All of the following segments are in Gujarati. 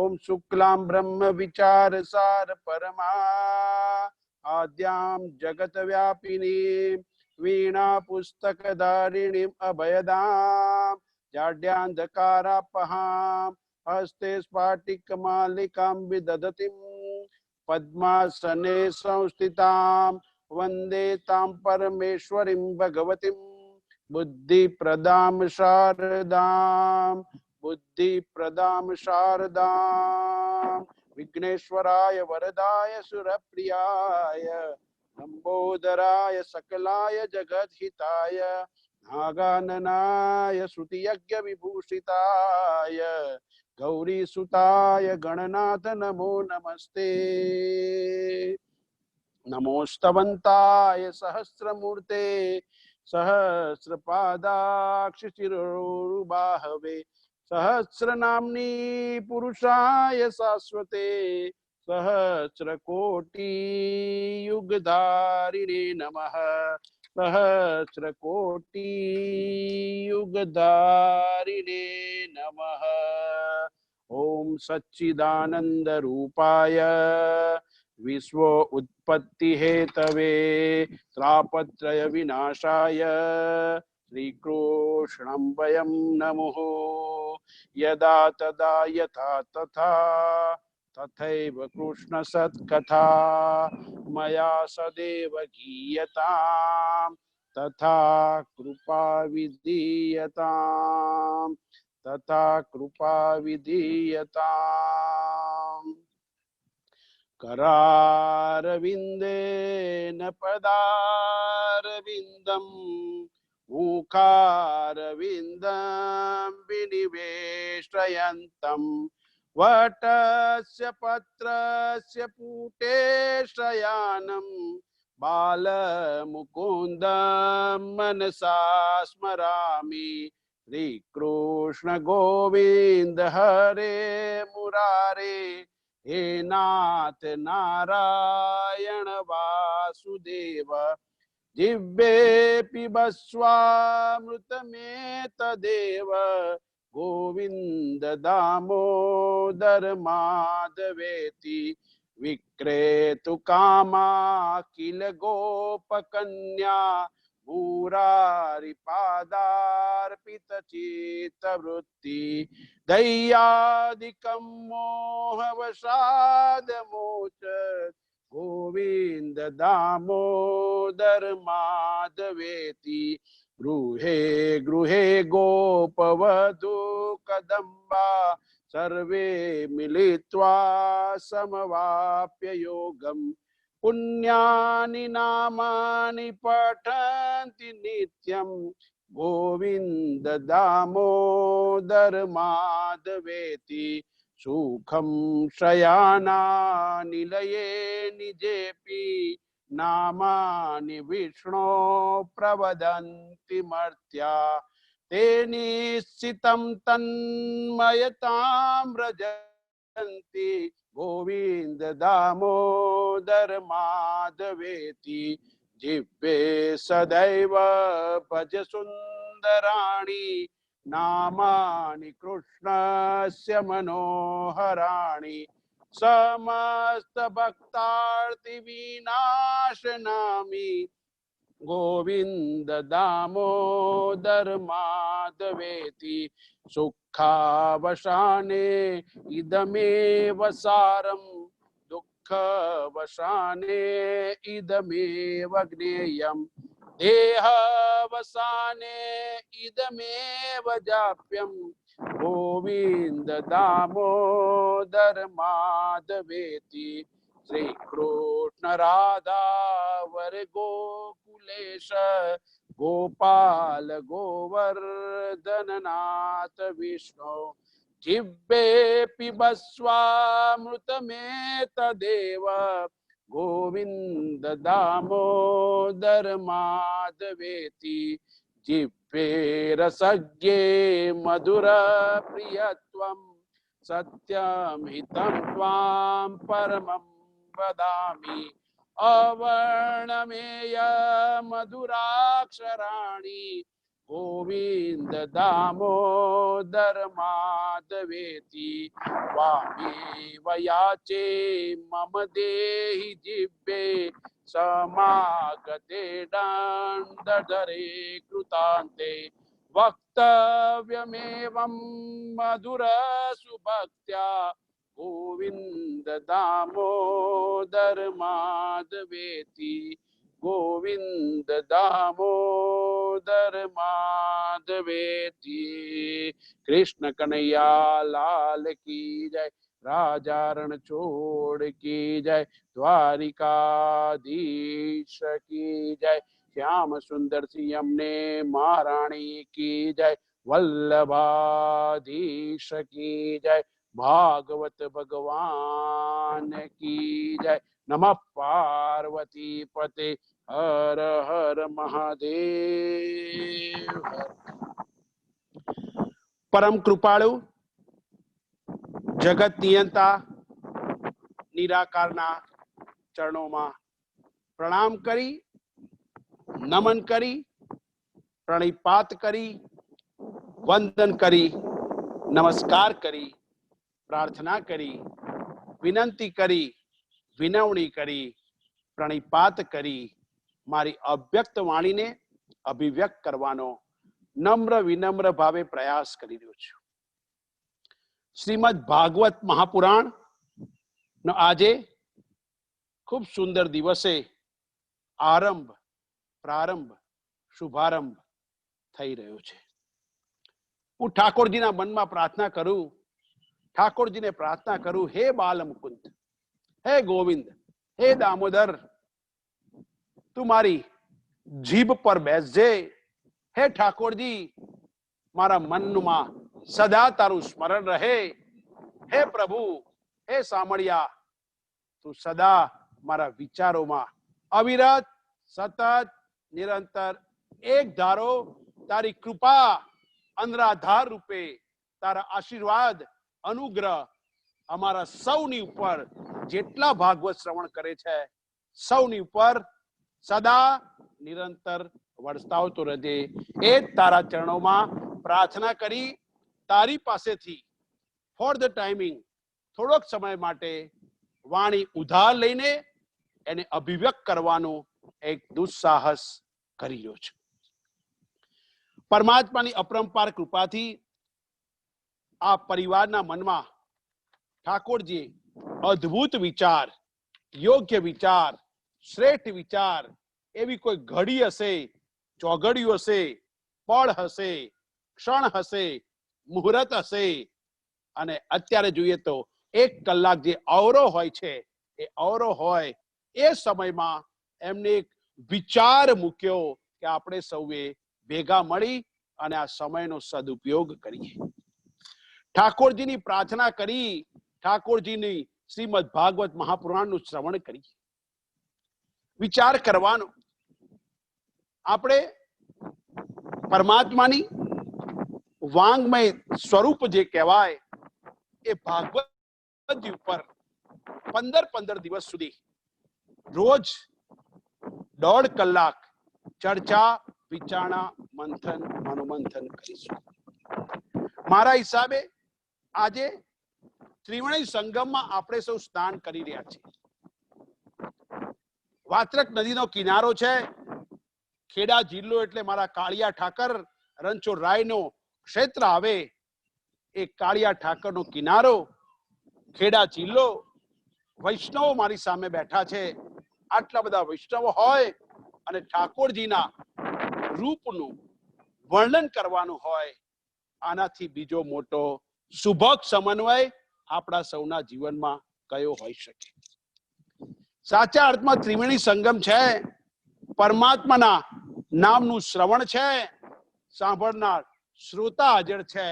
ओम शुक्लां ब्रह्म विचार सार परमा आद्यां जगत व्यापिनी वीणा पुस्तक धारिणी अभयदां जाड्यान्धकारापहां हस्ते स्फाटिक मालिकां विदधतीं पद्मासने संस्थितां वन्दे तां परमेश्वरीं भगवतीं बुद्धिप्रदां शारदां बुद्धिप्रदां शारदां विघ्नेश्वराय वरदाय सुरप्रियाय लंबोदराय सकलाय जगद्हिताय नागाननाय श्रुतियज्ञ विभूषिताय गौरीसुताय गणनाथ नमो नमस्ते। नमोस्तवन्ताय सहस्रमूर्ते सहस्रपादाक्ष शिरोरुबाहवे सहस्रनाम्नि पुरुषाय शाश्वते सहस्रकोटि युगधारिणे नमः सहस्रकोटि युगधारिणे नमः। ओम सच्चिदानंद रूपाय विश्व उत्पत्ति हेतवे त्रापत्रय विनाशाय श्रीकृष्णं वयं नमुः। यदा तदा यथा तथा तथैव कृष्ण सत्कथा मया सदैव गीयतां तथा कृपा विधीयताम् तथा कृपा विधीयताम्। करारविन्देन पदारविन्दं मुखारविन्दं विनिवेशयन्तं वटस्य पत्रस्य पुटे शयानं बालमुकुन्दं मनसा स्मरामि। श्रीकृष्ण गोविंद हरे मुरारे हे नाथ नारायण वासुदेव जिह्वे पिबस्वामृतमेतदेव गोविंद दामोदर माधवेति विक्रेतु कामा किल गोपकन्या मुरारिपादार्पितचित्तवृत्ति दय्यादिकं मोहवशादमोच गोविंद दामोदर माधवेति गृहे गृहे गोपवधू कदम्बा सर्वे मिलित्वा समवाप्य योगम् पुण्यानि नामानि पठन्ति नित्यं गोविंद दामोदर माधवेति सुखं शयाना निलये निजेपि नामानि विष्णो प्रवदन्ति मर्त्या ते निश्चितं तन्मयतां व्रजन्ति गोविंद दामोदर माधवेति जिह्वे सदैव भज सुंदराणि नामानि कृष्णस्य मनोहराणि समस्त भक्तार्ति विनाशनामि गोविंद दामोदर माधवेति सुखावसाने इदमेव सारं दुःखवसाने इदमेव ज्ञेयम् देहावसाने इदमेव जाप्यम् गोविंद दामोदर माधवेति श्रीकृष्ण राधा वर गोकुलेश गोपाल गोवर्धन नाथ विष्णु जिह्वे पिबस्वामृतमेतदेव गोविंद दामोदर माधवेति जिह्वे रसज्ञे मधुर प्रियत्वं सत्यं हितं त्वां परमं वदामि अवर्णमेय मधुराक्षराणि ગોવિંદ દામોદર માધવેતિ વામે વયાચે મમ દેહી જીવે સમાગતે દંડધરે કૃતાંતે વક્તવ્યમેવં મધુર સુભક્ત્યા ગોવિંદ દામોદર માધવેતિ ગોવિંદ દામોદર માધવેતિ. કૃષ્ણ કનૈયા લાલ કી જય, રાજા રણછોડ કી જય, દ્વારિકાધીશ કી જય, શ્યામ સુંદર સિંહ અમને મહારાણી કી જય, વલ્લભાધીશ કી જય, ભાગવત ભગવાન કી જય. નમઃ પાર્વતી પતે, હર હર મહાદેવ. પરમ કૃપાળુ જગત નિયંતા નિરાકારના ચરણોમાં પ્રણામ કરી, નમન કરી, પ્રણિપાત કરી, વંદન કરી, નમસ્કાર કરી, પ્રાર્થના કરી, વિનંતી કરી, વિનવણી કરી, પ્રણિપાત કરી, મારી અવ્યક્ત વાણીને અભિવ્યક્ત કરવાનો નમ્ર વિનમ્ર ભાવે પ્રયાસ કરી રહ્યો છું. શ્રીમદ ભાગવત મહાપુરાણ નો આજે ખૂબ સુંદર દિવસે પ્રારંભ શુભારંભ થઈ રહ્યો છે. હું ઠાકોરજીના મનમાં પ્રાર્થના કરું, ઠાકોરજીને પ્રાર્થના કરું, હે બાલ મુકુંદ, હે ગોવિંદ, હે દામોદર, તું મારી જીભ પર બેસજે. હે ઠાકોરજી, મારા મનમાં સદા તારું સ્મરણ રહે. હે પ્રભુ, હે સામળિયા, તું સદા મારા વિચારોમાં અવિરત સતત નિરંતર એક ધારો તારી કૃપા અનરાધાર રૂપે તારા આશીર્વાદ અનુગ્રહ અમારા સૌની ઉપર, જેટલા ભાગવત શ્રવણ કરે છે સૌની ઉપર સદા નિરંતર વરસાવતો રહેજે. એ તારા ચરણોમાં પ્રાર્થના કરી, તારી પાસેથી ફોર ધ ટાઈમિંગ થોડોક સમય માટે વાણી ઉધાર લઈને એને અભિવ્યક્ત કરવાનું એક દુસ્સાહસ કરી રહ્યો છું. પરમાત્માની અપરંપાર કૃપાથી આ પરિવારના મનમાં ઠાકોરજી અદ્ભુત વિચાર, યોગ્ય વિચાર, શ્રેષ્ઠ વિચાર, એવી કોઈ ઘડી હશે, ચોઘડિયું હશે, પળ હશે, ક્ષણ હશે, મુહૂર્ત હશે, અને અત્યારે જોઈએ તો 1 કલાક જે અવરો હોય છે, એ અવરો હોય એ સમયમાં એમને એક વિચાર મૂક્યો કે આપણે સૌએ ભેગા મળી અને આ સમયનો સદુપયોગ કરીએ. ઠાકોરજીની પ્રાર્થના કરી, ઠાકોરજીની શ્રીમદ ભાગવત મહાપુરાણનું શ્રવણ કરી, વિચાર કરવાનો. આપણે પરમાત્માની વાંગમય સ્વરૂપ જે કહેવાય એ ભાગવત ઉપર 15 દિવસ સુધી રોજ 1.5 કલાક ચર્ચા વિચારણા મંથન મનોમંથન કરીશું. મારા હિસાબે આજે ત્રિવેણી સંગમમાં આપણે સૌ સ્નાન કરી રહ્યા છીએ. વાત્રક નદીનો કિનારો છે. ખેડા જિલ્લો એટલે મારા કાળિયા ઠાકર રણછોડરાયનો ક્ષેત્ર આવે. એ કાળિયા ઠાકરનો કિનારો, ખેડા જિલ્લો. વૈષ્ણવો મારી સામે બેઠા છે. આટલા બધા વૈષ્ણવો હોય અને ઠાકોરજીના રૂપનું વર્ણન કરવાનું હોય, આનાથી બીજો મોટો શુભક સમન્વય આપણા સૌના જીવનમાં કયો હોઈ શકે? સાચા અર્થમાં ત્રિવેણી સંગમ છે. પરમાત્માના નામનું શ્રવણ છે, સાંભળનાર શ્રોતા હાજર છે,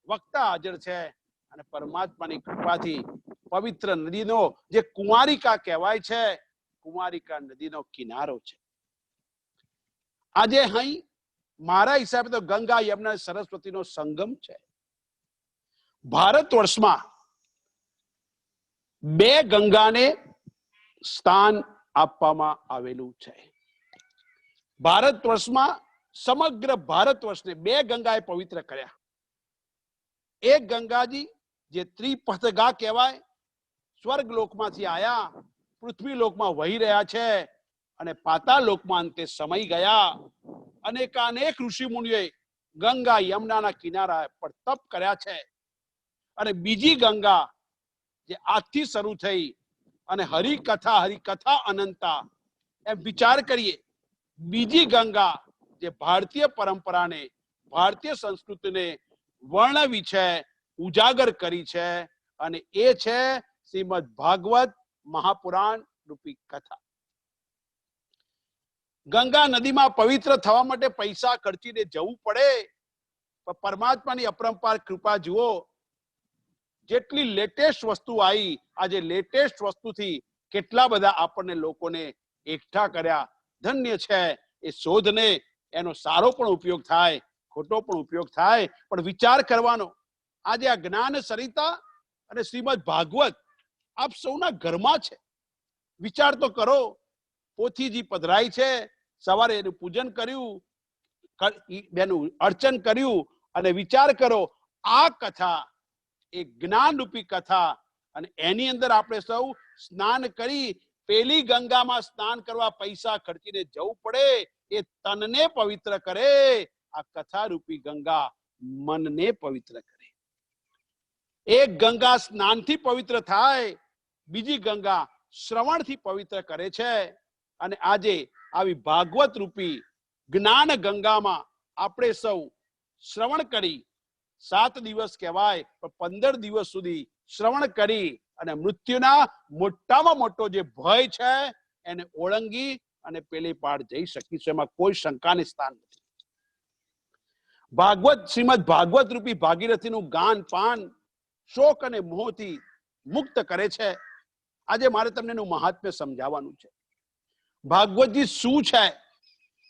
વક્તા હાજર છે, અને પરમાત્માની કૃપાથી પવિત્ર નદીનો જે કુંવારિકા કહેવાય છે, કુંવારિકા નદીનો કિનારો છે. આજે અહીં મારા હિસાબે તો ગંગા યમુના સરસ્વતીનો સંગમ છે. ભારત વર્ષમાં 2 ગંગાને સ્થાન આપવામાં આવેલું છે. ભારત વર્ષમાં સમગ્ર ભારત વર્ષને 2 ગંગાએ પવિત્ર કર્યા. એક ગંગાજી જે ત્રિપથગા કહેવાય, સ્વર્ગ લોકમાંથી આયા, પૃથ્વી લોકમાં વહી રહ્યા છે અને પાતાળ લોકમાં અંતે સમય ગયા. અનેક ઋષિ મુનિઓએ ગંગા યમુનાના કિનારા પર તપ કર્યા છે. અને બીજી ગંગા જે આજથી શરૂ થઈ અને હરિકથા અનંતા એમ વિચાર કરીએ, બીજી ગંગા જે ભારતીય પરંપરાને, ભારતીય સંસ્કૃતિને વર્ણવી છે, ઉજાગર કરી છે, અને એ છે શ્રીમદ ભાગવત મહાપુરાણ રૂપી કથા. ગંગા નદીમાં પવિત્ર થવા માટે પૈસા ખર્ચીને જવું પડે, પણ પરમાત્માની અપરંપાર કૃપા જુઓ. જેટલી લેટેસ્ટ વસ્તુ આવી, આજે લેટેસ્ટ વસ્તુથી કેટલા બધા આપણને લોકોને એકઠા કર્યા. ધન્ય છે એ શોધને. એનો સારો પણ ઉપયોગ થાય, ખોટો પણ ઉપયોગ થાય, પણ વિચાર કરવાનો. આજે આ જ્ઞાન સરિતા અને શ્રીમદ ભાગવત આપ સૌના ઘરમાં છે. વિચાર તો કરો. પોથીજી પધરાઈ છે, સવારે એનું પૂજન કર્યું, એનું અર્ચન કર્યું, અને વિચાર કરો આ કથા એ જ્ઞાન રૂપી કથા, અને એની અંદર આપણે સૌ સ્નાન કરી, પેલી ગંગામાં સ્નાન કરવા પૈસા ખર્ચીને જવું પડે, એ તનને પવિત્ર કરે. આ કથા રૂપી ગંગા મનને પવિત્ર કરે. એક ગંગા સ્નાનથી પવિત્ર થાય, બીજી ગંગા શ્રવણથી પવિત્ર કરે છે. અને આજે આવી ભાગવત રૂપી જ્ઞાન ગંગામાં આપણે સૌ શ્રવણ કરી, 7 દિવસ કહેવાય પણ 15 દિવસ સુધી શ્રવણ કરી અને મૃત્યુના મોટામાં મોટો જે ભય છે એને ઓળંગી અને પેલી પાર જઈ શકીશું. એમાં કોઈ શંકાને સ્થાન નથી. ભાગવત, શ્રીમદ ભાગવત રૂપી ભાગીરથીનું ગાન પાન શોક અને મોહથી મુક્ત કરે છે. આજે મારે તમને એનું મહાત્મ્ય સમજાવવાનું છે. ભાગવતજી શું છે,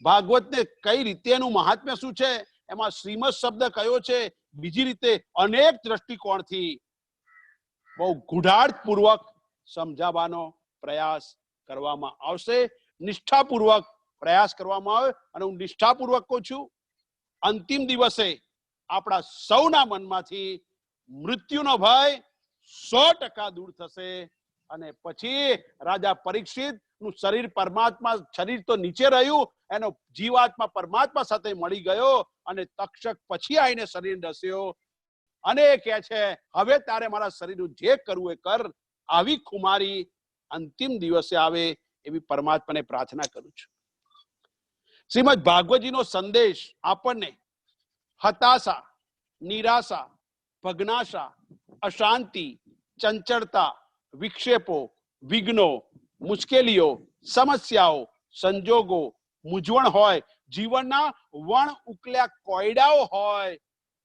ભાગવતને કઈ રીતે એનું મહાત્મ્ય શું છે, એમાં શ્રીમદ શબ્દ કયો છે, બીજી રીતે અનેક દ્રષ્ટિકોણથી બહુ ગુઢાળપૂર્વક સમજાવવાનો પ્રયાસ કરવામાં આવશે. નિષ્ઠાપૂર્વક પ્રયાસ કરવામાં આવે. અને હું નિષ્ઠાપૂર્વક કહું છું, અંતિમ દિવસે આપણા સૌના મનમાંથી મૃત્યુનો ભય 100% દૂર થશે. અને પછી રાજા પરીક્ષિત નું શરીર પરમાત્મા, શરીર તો નીચે રહ્યું, એનો જીવાત્મા પરમાત્મા સાથે મળી ગયો, અને તક્ષક પછી આવીને શરીર ડસ્યો અને કહે છે હવે તારે મારા શરીરનું જે કરવું એ કર. આવી ખુમારી અંતિમ દિવસે આવે એવી પરમાત્માને પ્રાર્થના કરું છું. શ્રીમદ ભાગવતજીનો સંદેશ આપણને હતાશા, નિરાશા, ભગ્નાશા, અશાંતિ, ચંચળતા, વિક્ષેપો, વિઘ્નો, મુશ્કેલીઓ, સમસ્યાઓ, સંજોગો, મૂંઝવણ હોય, જીવનના વણ ઉકલ્યા કોયડાઓ હોય,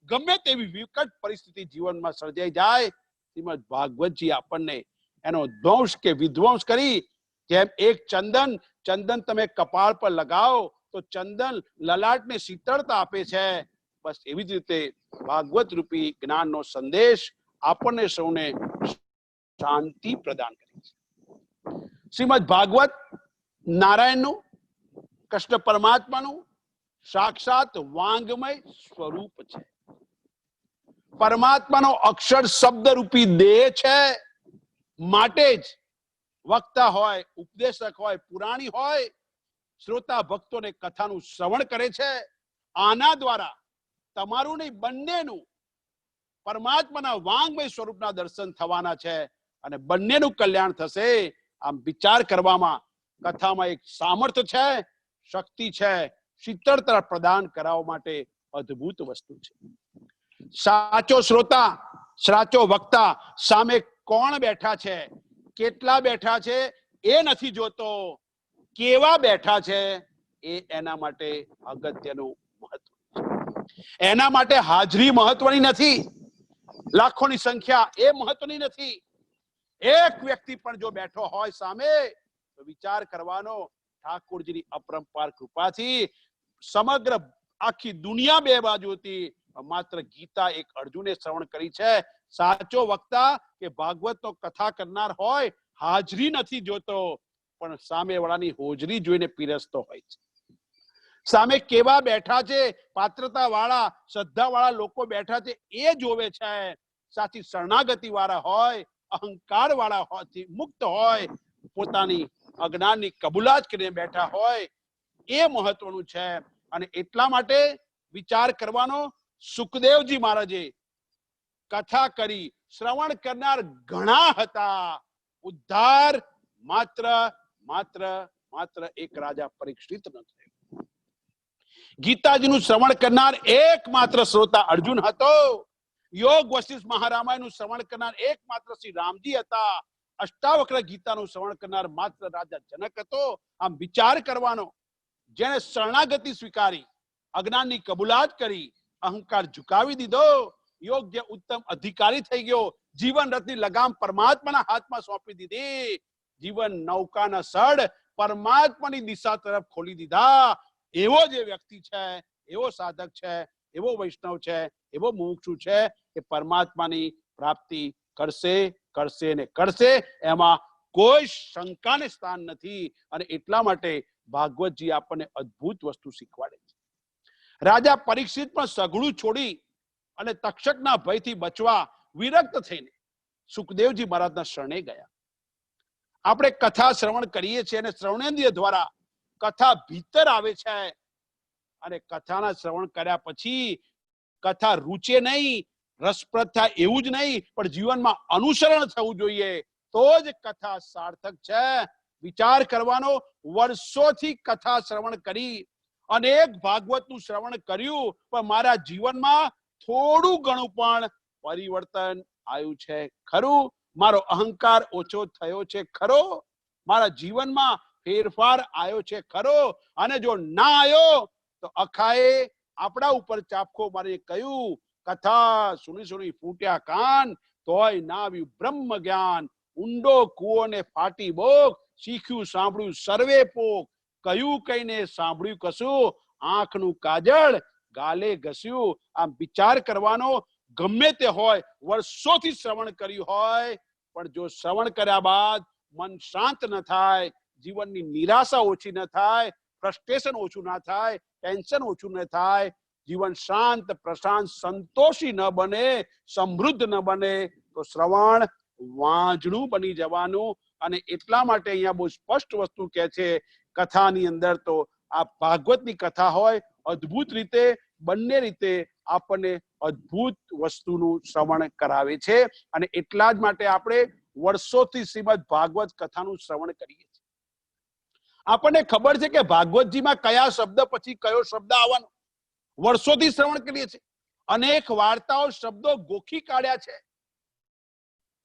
ગમે તેવી વિકટ પરિસ્થિતિ જીવનમાં સર્જાઈ જાય, શ્રીમદ ભાગવતજી આપણને એનો ધ્વંસ કે વિધ્વંસ કરી, જેમ એક ચંદન તમે કપાળ પર લગાવો તો ચંદન લલાટને શીતળતા આપે છે, બસ એવી જ રીતે ભાગવત રૂપી જ્ઞાનનો સંદેશ આપણને સૌને શાંતિ પ્રદાન કરે છે. શ્રીમદ ભાગવત નારાયણનું, કૃષ્ણ પરમાત્માનું સાક્ષાત વાંગમય સ્વરૂપ છે. પરમાત્માનો અક્ષર શબ્દ રૂપી દેહ છે. માટે જ વક્તા હોય, ઉપદેશક હોય, પુરાણી હોય, શ્રોતા ભક્તોને કથાનું શ્રવણ કરે છે. આના દ્વારા તમારું નહીં, બંનેનું પરમાત્માના વાંગમય સ્વરૂપના દર્શન થવાના છે અને બંનેનું કલ્યાણ થશે. આમ વિચાર કરવામાં કથામાં એક સામર્થ્ય છે, શક્તિ છે, શીતળતા પ્રદાન કરાવવા માટે અદ્ભુત વસ્તુ છે. સાચો શ્રોતા, સાચો વક્તા સામે કોણ બેઠા છે, કેટલા બેઠા છે એ નથી જોતો, કેવા બેઠા છે એ એના માટે અગત્યનું મહત્વ છે. એના માટે હાજરી મહત્વની નથી, લાખોની સંખ્યા એ મહત્વની નથી. એક વ્યક્તિ પણ જો બેઠો હોય સામે તો વિચાર કરવાનો, ઠાકોરજીની અપરંપાર કૃપાથી સમગ્ર આખી દુનિયા બે બાજુથી માત્ર ગીતા એક અર્જુને શ્રવણ કરી છે. સાચો વક્તા કે ભાગવતનો કથા કરનાર હોય, હાજરી નથી જોતો પણ સામે વાળાની હોજરી જોઈને પીરસતો હોય છે. સામે કેવા બેઠા છે, પાત્રતા વાળા શ્રદ્ધા વાળા લોકો બેઠા છે એ જોવે છે. સાચી શરણાગતિ વાળા હોય, અહંકાર વાળા હોય, મુક્ત હોય, પોતાની અજ્ઞાનની કબૂલાત કરીને બેઠા હોય, એ મહત્વનું છે. અને એટલા માટે વિચાર કરવાનો. સુખદેવજી મહારાજે કથા કરી, શ્રવણ કરનાર ઘણા હતા, ઉદ્ધાર માત્ર માત્ર માત્ર એક રાજા પરીક્ષિત ન થયો. ગીતાજીનું શ્રવણ કરનાર એકમાત્ર શ્રોતા અર્જુન હતો. યોગ વશિષ્ઠ મહારામાયણનું શ્રવણ કરનાર એકમાત્ર શ્રી રામજી હતા. અષ્ટાવક્ર ગીતાનું શ્રવણ કરનાર માત્ર રાજા જનક હતો. આમ વિચાર કરવાનો. જેને શરણાગતિ સ્વીકારી, અજ્ઞાનની કબૂલાત કરી, અહંકાર ઝુકાવી દીધો, યોગ્ય ઉત્તમ અધિકારી થઈ ગયો, જીવન રથની લગામ પરમાત્માના હાથમાં સોંપી દીધી, જીવન નૌકાના સડ પરમાત્માની દિશા તરફ ખોલી દીધા, એવો જે વ્યક્તિ છે, એવો સાધક છે, એવો વૈષ્ણવ છે, એવો મુમુક્ષુ છે, એ પરમાત્માની પ્રાપ્તિ કરશે કરશે ને કરશે. એમાં કોઈ શંકાને સ્થાન નથી. અને એટલા માટે ભાગવતજી આપણને અદ્ભુત વસ્તુ શીખવાડે છે. રાજા પરીક્ષિત પણ સઘળું છોડી અને તક્ષકના ભયથી બચવા વિરક્ત થઈને સુખદેવજી મહારાજના શરણે ગયા. આપણે કથા શ્રવણ કરીએ છીએ અને શ્રવણેન્દ્રિય દ્વારા કથા ભીતર આવે છે. અને કથાના શ્રવણ કર્યા પછી કથા રૂચે નહીં, રસપ્રદ થાય એવું જ નહીં, પણ જીવનમાં અનુસરણ થવું જોઈએ, તો જ કથા સાર્થક છે. વિચાર કરવાનો. વર્ષોથી કથા શ્રવણ કરી, અનેક ભાગવતનું શ્રવણ કર્યું, પણ મારા જીવનમાં થોડું ઘણું પણ પરિવર્તન આવ્યું છે ખરું? મારો અહંકાર ઓછો થયો છે ખરો? મારા જીવનમાં ફેરફાર આવ્યો છે ખરો? અને જો ના આવ્યો તો અખાએ આપણા ઉપર ચાપખો મારી કહ્યું, કથા સુની સુની ફૂટ્યા કાન, તોય ના આવ્યું બ્રહ્મ જ્ઞાન. ઊંડો કૂવો ને ફાટી બોક, શીખ્યું સાંભળ્યું સર્વે પોક. કયું કઈને સાંભળ્યું કશું, આંખનું કાજળ ગાલે ઘસ્યું. આમ વિચાર કરવાનો. ગમે તે હોય, વર્ષોથી શ્રવણ કર્યું હોય, પણ જો શ્રવણ કર્યા બાદ મન શાંત ન થાય, જીવનની નિરાશા ઓછી ન થાય, ફ્રસ્ટ્રેશન ઓછું ના થાય, ટેન્શન ઓછું ન થાય, જીવન શાંત પ્રશાંત સંતોષી ન બને, સમૃદ્ધ ન બને, તો શ્રવણ વાંજણું બની જવાનું. અને એટલા માટે અહીંયા બહુ સ્પષ્ટ વસ્તુ કહે છે, કથાની અંદર તો આ ભાગવતની કથા હોય, અદ્ભુત રીતે બંને રીતે આપણને અદ્ભુત વસ્તુનું શ્રવણ કરાવે છે. અને એટલા જ માટે આપણે વર્ષોથી શ્રીમદ ભાગવત કથાનું શ્રવણ કરીએ છીએ. આપણને ખબર છે કે ભાગવતજીમાં કયા શબ્દ પછી કયો શબ્દ આવવાનો. વર્ષોથી શ્રવણ કરીએ છીએ. અનેક વાર્તાઓ, શબ્દો ગોખી કાઢ્યા છે.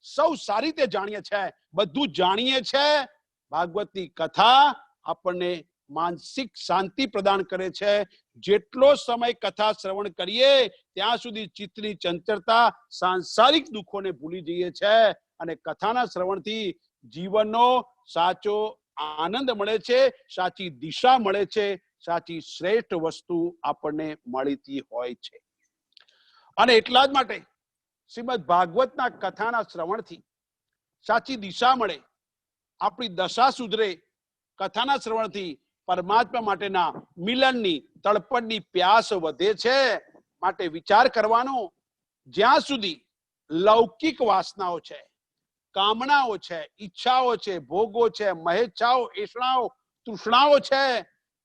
સૌ સારી રીતે જાણીએ છે, બધું જાણીએ છે. ભાગવતની કથા આપણને માનસિક શાંતિ પ્રદાન કરે છે. જેટલો સમય કથા શ્રવણ કરીએ ત્યાં સુધી ચિત્તની ચંચળતા, સાંસારિક દુઃખોને ભૂલી જઈએ છે. અને કથાના શ્રવણથી જીવનનો સાચો આનંદ મળે છે, સાચી દિશા મળે છે, સાચી શ્રેષ્ઠ વસ્તુ આપણને મળતી હોય છે. અને એટલા જ માટે શ્રીમદ ભાગવતના કથાના શ્રવણથી સાચી દિશા મળે, આપણી દશા સુધરે. કથાના શ્રવણથી પરમાત્મા માટેના મિલનની, તળપણની પ્યાસ વધે છે. માટે વિચાર કરવાનો. જ્યાં સુધી લૌકિક વાસનાઓ છે, કામનાઓ છે, ઈચ્છાઓ છે, ભોગો છે, મહેચ્છાઓ, એષણાઓ, તૃષ્ણાઓ છે,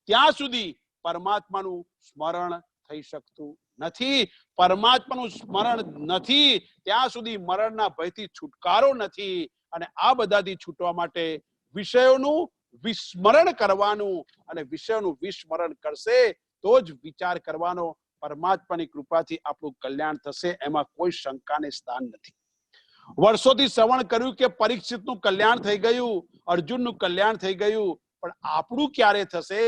ત્યાં સુધી પરમાત્માનું સ્મરણ થઈ શકતું નથી. પરમાત્માનું સ્મરણ નથી ત્યાં સુધી મરણના ભયથી છુટકારો નથી. અને આ બધાથી છૂટવા માટે વિષયોનું વિસ્મરણ કરવાનું. અને વિષયોનું વિસ્મરણ કરશે તો જ વિચાર કરવાનો. પરમાત્માની કૃપાથી આપણું કલ્યાણ થશે, એમાં કોઈ શંકાને સ્થાન નથી. વર્ષોથી શ્રવણ કર્યું કે પરીક્ષિતનું કલ્યાણ થઈ ગયું, અર્જુનનું કલ્યાણ થઈ ગયું, પણ આપણું ક્યારે થશે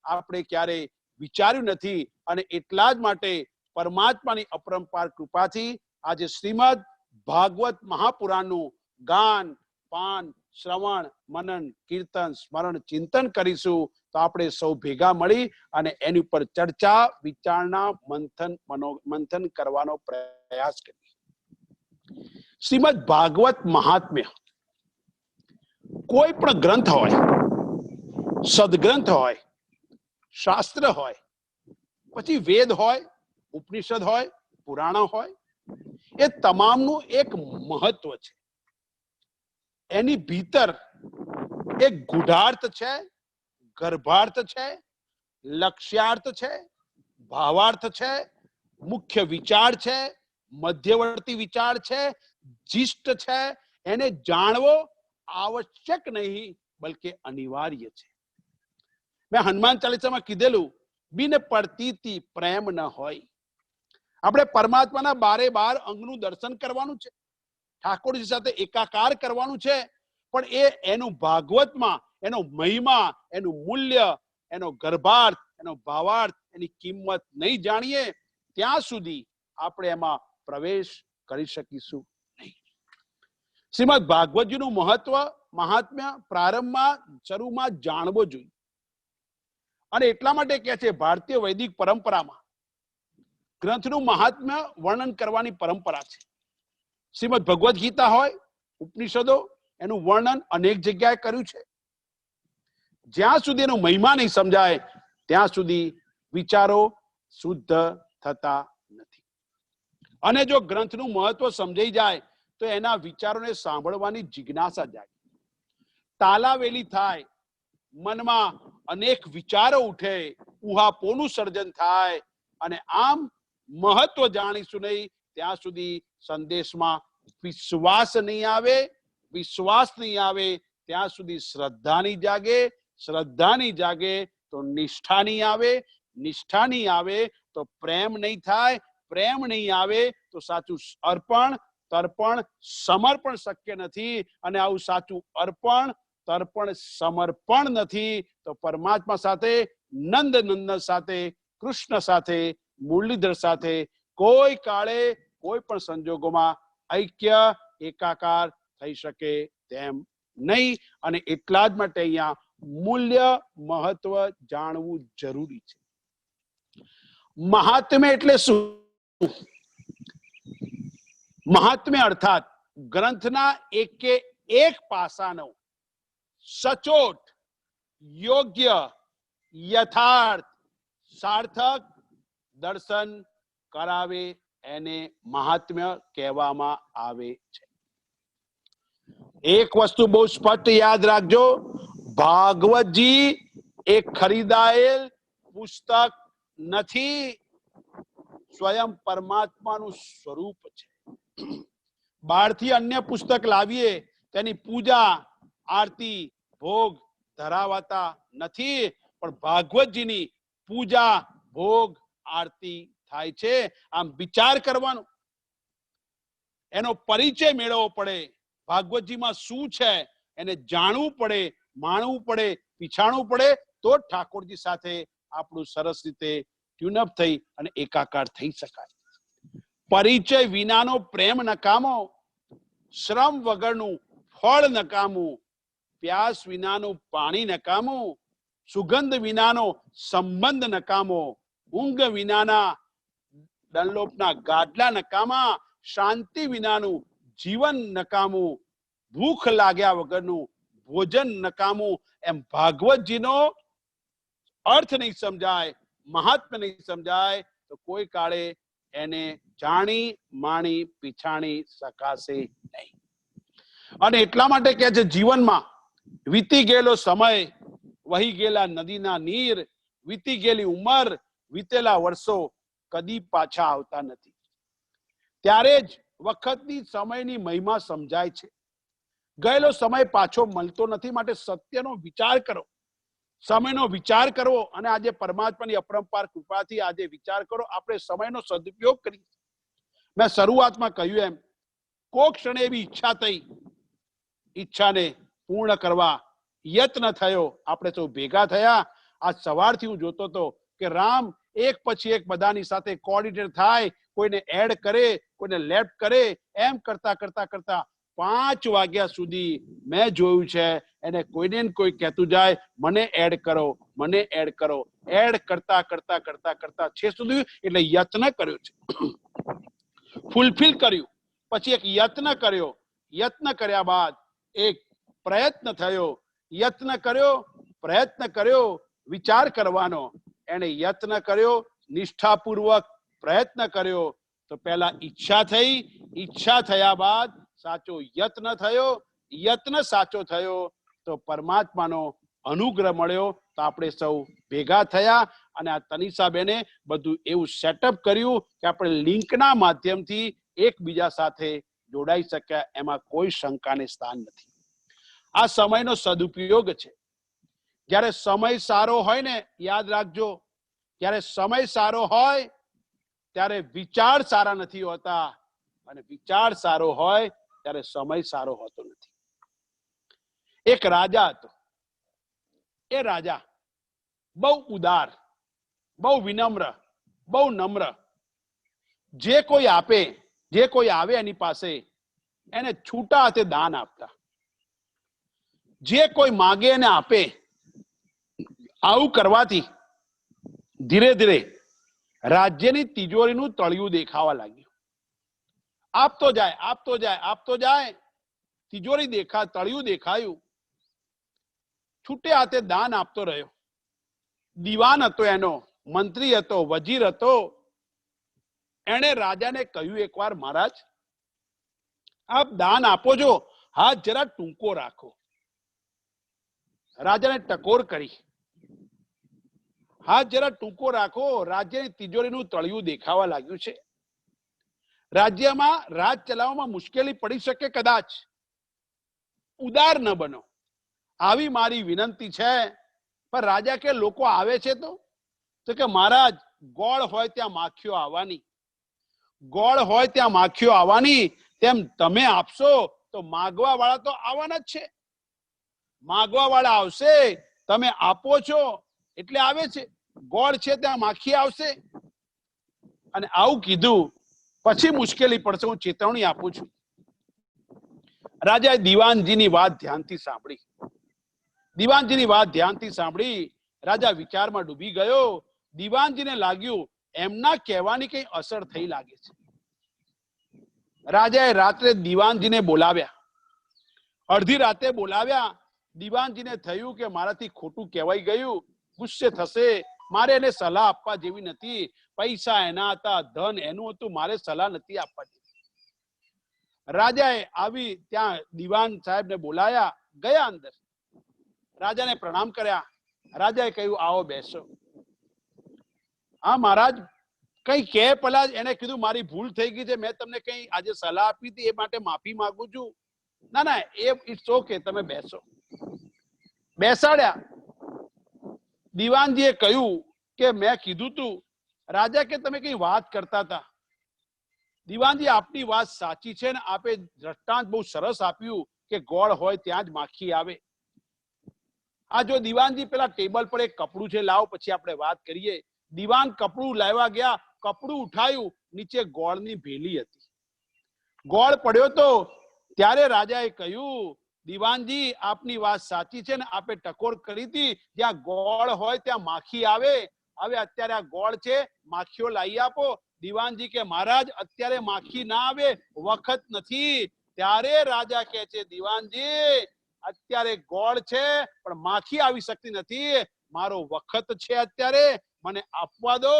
આપણે ક્યારે વિચાર્યું નથી. અને એટલા જ માટે પરમાત્માની અપરંપાર કૃપાથી આજે શ્રીમદ ભાગવત મહાપુરાણનું ગાન, પાન, શ્રવણ, મનન, કીર્તન, સ્મરણ, ચિંતન કરીશું. તો આપણે સૌ ભેગા મળી અને એની ઉપર ચર્ચા, વિચારણા, મંથન કરવાનો પ્રયાસ કરીએ. શ્રીમદ ભાગવત મહાત્મ્ય કોઈ પણ ગ્રંથ હોય, સદગ્રંથ હોય, શાસ્ત્ર હોય, પછી વેદ હોય, ઉપનિષદ હોય, પુરાણો હોય, એ તમામનું એક મહત્વ છે. એની ભીતર એક ગુઢાર્થ છે, ગર્ભાર્થ છે, લક્ષ્યાર્થ છે, ભાવાર્થ છે, મુખ્ય વિચાર છે, મધ્યવર્તી વિચાર છે, જિષ્ટ છે. એને જાણવો આવશ્યક નહીં બલકે અનિવાર્ય છે. મેં હનુમાન ચાલીસામાં કીધેલું, બિન પ્રતીતિ પ્રેમ ન હોય. આપણે પરમાત્માના 12 અંગનું દર્શન કરવાનું છે, ઠાકોરજી સાથે એકાકાર કરવાનું છે, પણ એનું ભાગવતમાં એનો મહિમા, એનું મૂલ્ય, એનો ગર્ભાર્થ, એનો ભાવાર્થ, એની કિંમત નહીં જાણીએ ત્યાં સુધી આપણે એમાં પ્રવેશ કરી શકીશું નહીં. શ્રીમદ ભાગવતજીનું મહત્વ, મહાત્મ્ય પ્રારંભમાં શરૂમાં જાણવો જોઈએ. અને એટલા માટે કહે છે, ભારતીય વૈદિક પરંપરામાં ગ્રંથનું મહાત્મ્ય વર્ણન કરવાની પરંપરા છે. શ્રીમદ ભગવદ્ ગીતા હોય, ઉપનિષદો, એનું વર્ણન અનેક જગ્યાએ કર્યું છે. જ્યાં સુધી એનો મહિમા નહીં સમજાય ત્યાં સુધી વિચારો શુદ્ધ થતા નથી. અને જો ગ્રંથનું મહત્વ સમજાઈ જાય તો એના વિચારોને સાંભળવાની જિજ્ઞાસા જાગે, તાલાવેલી થાય, મનમાં અનેક વિચારો ઉઠે, ઉહાપોનું સર્જન થાય. અને આમ મહત્વ જાણીશું નહીં ત્યાં સુધી સંદેશમાં વિશ્વાસ નહીં આવે. વિશ્વાસ નહીં આવે ત્યાં સુધી શ્રદ્ધા નહીં જાગે. શ્રદ્ધા નહીં જાગે તો નિષ્ઠા નહીં આવે. નિષ્ઠા નહીં આવે તો પ્રેમ નહીં થાય. પ્રેમ નહીં આવે તો સાચું અર્પણ, તર્પણ, સમર્પણ શક્ય નથી. અને આવું સાચું અર્પણ, તર્પણ, સમર્પણ નથી તો પરમાત્મા સાથે, નંદનંદન સાથે, કૃષ્ણ સાથે, મુરલીધર સાથે કોઈ કાળે કોઈ પણ સંજોગોમાં ઐક્ય, એકાકાર થઈ શકે તેમ નહીં. અને એટલા જ માટે અહીંયા મૂલ્ય, મહત્વ જાણવું જરૂરી છે. મહાત્મ્ય એટલે શું? મહાત્મ્ય અર્થાત ગ્રંથના એકે એક પાસાનો સચોટ, યોગ્ય, યથાર્થ, સાર્થક દર્શન કરાવે એને મહાત્મ્ય કહેવામાં આવે છે. એક વસ્તુ બહુ સ્પષ્ટ યાદ રાખજો, ભાગવતજી એક ખરીદાયેલ પુસ્તક નથી, સ્વયં પરમાત્માનું સ્વરૂપ છે. બહારથી અન્ય પુસ્તક લાવીએ તેની પૂજા, આરતી, ભોગ ધરાવતા નથી, પણ ભાગવતજીની પૂજા, ભોગ, આરતી થાય છે. આમ વિચાર કરવાનો, એનો પરિચય મેળવવો પડે. ભાગવતજીમાં શું છે એને જાણવું પડે, માણવું પડે, પીછાણવું પડે, તો ઠાકોરજી સાથે આપણું સરસ રીતે ટ્યુનઅપ થઈ અને એકાકાર થઈ શકાય. પરિચય વિનાનો પ્રેમ નકામો, શ્રમ વગરનું ફળ નકામું, પ્યાસ વિનાનું પાણી નકામું, સુગંધ વિનાનો સંબંધ નકામો, ઊંઘ વિનાના ડનલોપના ગાડલા નકામા, શાંતિ વિનાનું જીવન નકામું, ભૂખ લાગ્યા વગરનું ભોજન નકામું. એમ ભાગવતજીનો અર્થ નહીં સમજાય, મહાત્મ્ય નહીં સમજાય તો કોઈ કાળે એને જાણી, માણી, પીછાણી શકાશે નહીં. અને એટલા માટે કહે છે, જીવનમાં વીતી ગયેલો સમય, વહી ગયેલા નદીના નીર, વીતી ગયેલી ઉંમર, વીતેલા વર્ષો કદી પાછા આવતા નથી. ત્યારે જ વખતની, સમયની મહિમા સમજાય છે. ગયેલો સમય પાછો મળતો નથી. માટે સત્યનો વિચાર કરો, સમયનો વિચાર કરવો. અને આજે પરમાત્માની અપરંપાર કૃપાથી આજે વિચાર કરો, આપણે સમયનો સદુપયોગ કરીએ. મેં શરૂઆતમાં કહ્યું એમ, કોક ક્ષણે એવી ઈચ્છા થઈ, ઈચ્છાને પૂર્ણ કરવા યત્ન થયો, આપણે તો ભેગા થયા. આજ સવારથી હું જોતો હતો કે રામ એક પછી એક બધાની સાથે કોઓર્ડિનેટ થાય, કોઈને એડ કરે, કોઈને લેફ્ટ કરે, એમ કરતા કરતા કરતા 5 વાગ્યા સુધી મેં જોયું છે એને કોઈને કોઈ કહેતું જાય, મને એડ કરો, મને એડ કરો. એડ કરતા કરતા કરતા કરતા છે સુધી, એટલે યત્ન કર્યો છે, ફૂલફિલ કર્યું. પછી એક યત્ન કર્યો, યત્ન કર્યા બાદ એક પ્રયત્ન થયો, યત્ન કર્યો, પ્રયત્ન કર્યો, વિચાર કરવાનો એને યત્ન કર્યો, નિષ્ઠાપૂર્વક પ્રયત્ન કર્યો. તો પહેલા ઈચ્છા થઈ, ઈચ્છા થયા બાદ સાચો યત્ન થયો, યત્ન સાચો થયો તો પરમાત્માનો અનુગ્રહ મળ્યો. તો આપણે સૌ ભેગા થયા અને આ તનિષાબેને બધું એવું સેટઅપ કર્યું કે આપણે લિંકના માધ્યમથી એકબીજા સાથે જોડાઈ શક્યા. એમાં કોઈ શંકાને સ્થાન નથી. આ સમયનો સદુપયોગ છે. જ્યારે સમય સારો હોય ને, યાદ રાખજો, જ્યારે સમય સારો હોય ત્યારે વિચાર સારા નથી હોતા, અને વિચાર સારો હોય ત્યારે સમય સારો હોતો નથી. એક રાજા હતો. એ રાજા બહુ ઉદાર, બહુ વિનમ્ર, બહુ નમ્ર. જે કોઈ આપે, જે કોઈ આવે એની પાસે એને છૂટા હાથે દાન આપતા. જે કોઈ માગે એને આપે. આવું કરવાથી ધીરે ધીરે રાજ્યની તિજોરીનું તળિયું દેખાવા લાગ્યું. આપતો જાય, આપતો જાય, આપતો જાય, તિજોરી તળિયું દેખાયું. છૂટે હાથે દાન આપતો રહ્યો. દીવાન હતો એનો, મંત્રી હતો, વજીર હતો. એણે રાજાને કહ્યું એકવાર, મહારાજ આપ દાન આપો છો, હાથ જરા ટૂંકો રાખો. રાજાને ટકોર કરી, હાથ જરા ટૂંકો રાખો. રાજ્યની તિજોરીનું તળિયું દેખાવા લાગ્યું છે. રાજ્યમાં રાજ ચલાવવામાં મુશ્કેલી પડી શકે કદાચ. ઉદાર ન બનો, આવી મારી વિનંતી છે. પણ રાજા કે લોકો આવે છે તો કે મહારાજ ગોળ હોય ત્યાં માખીઓ આવવાની, ગોળ હોય ત્યાં માખીઓ આવવાની. તેમ તમે આપશો તો માગવા વાળા તો આવવાના જ છે. માગવા વાળા આવશે, તમે આપો છો એટલે આવે છે. ગોળ છે ત્યાં માખી આવશે. અને આવું કીધું પછી મુશ્કેલી પડશે, હું ચેતવણી આપું છું. રાજાએ દીવાનજીની વાત ધ્યાનથી સાંભળી. દીવાનજીની વાત ધ્યાનથી સાંભળી રાજા વિચારમાં ડૂબી ગયો. દીવાનજીને લાગ્યું એમના કહેવાની કઈ અસર થઈ લાગે છે. રાજાએ રાત્રે દીવાનજીને બોલાવ્યા, અડધી રાતે બોલાવ્યા. દીવાનજીને થયું કે મારાથી ખોટું કહેવાઈ ગયું, ગુસ્સે થશે, મારે એને સલાહ આપવા જેવી નથી. પૈસા એના હતા, ધન એનું હતું, મારે સલાહ નથી આપવા જેવી. રાજાએ આવી ત્યાં દીવાન સાહેબને બોલાયા, ગયા અંદર. રાજાને પ્રણામ કર્યા. રાજાએ કહ્યું આવો બેસો. હા મહારાજ કઈ કે પેલા એને કીધું મારી ભૂલ થઈ ગઈ છે, મેં તમને કઈ આજે સલાહ આપી હતી એ માટે માફી માંગુ છું. ના ના, એ ઇટ્સ ઓકે, તમે બેસો. બેસાડ્યા. દીવાનજીએ કહ્યું કે મેં કીધું તું. રાજા કે તમે કઈ વાત કરતા હતા. દીવાનજી આપની વાત સાચી છે ને આપે દ્રષ્ટાંત બહુ સરસ આપ્યું કે ગોળ હોય ત્યાં જ માખી આવે. આ જો દીવાનજી પેલા ટેબલ પર એક કપડું છે, લાવો પછી આપણે વાત કરીએ. દીવાન કપડું લાવવા ગયા, કપડું ઉઠાયું, નીચે ગોળની ભેલી હતી. ગોળ પડ્યો તો ત્યારે રાજાએ કહ્યું દીવાનજી આપની વાત સાચી છે ને આપે ટકોર કરી હતી, જ્યાં ગોળ હોય ત્યાં માખી આવે. હવે અત્યારે આ ગોળ છે, માખીઓ લાવી આપો. દીવાનજી કે મહારાજ અત્યારે માખી ના આવે, વખત નથી. ત્યારે રાજા કહે છે દીવાનજી અત્યારે ગોળ છે પણ માખી આવી શકતી નથી, મારો વખત છે અત્યારે, મને આપવા દો.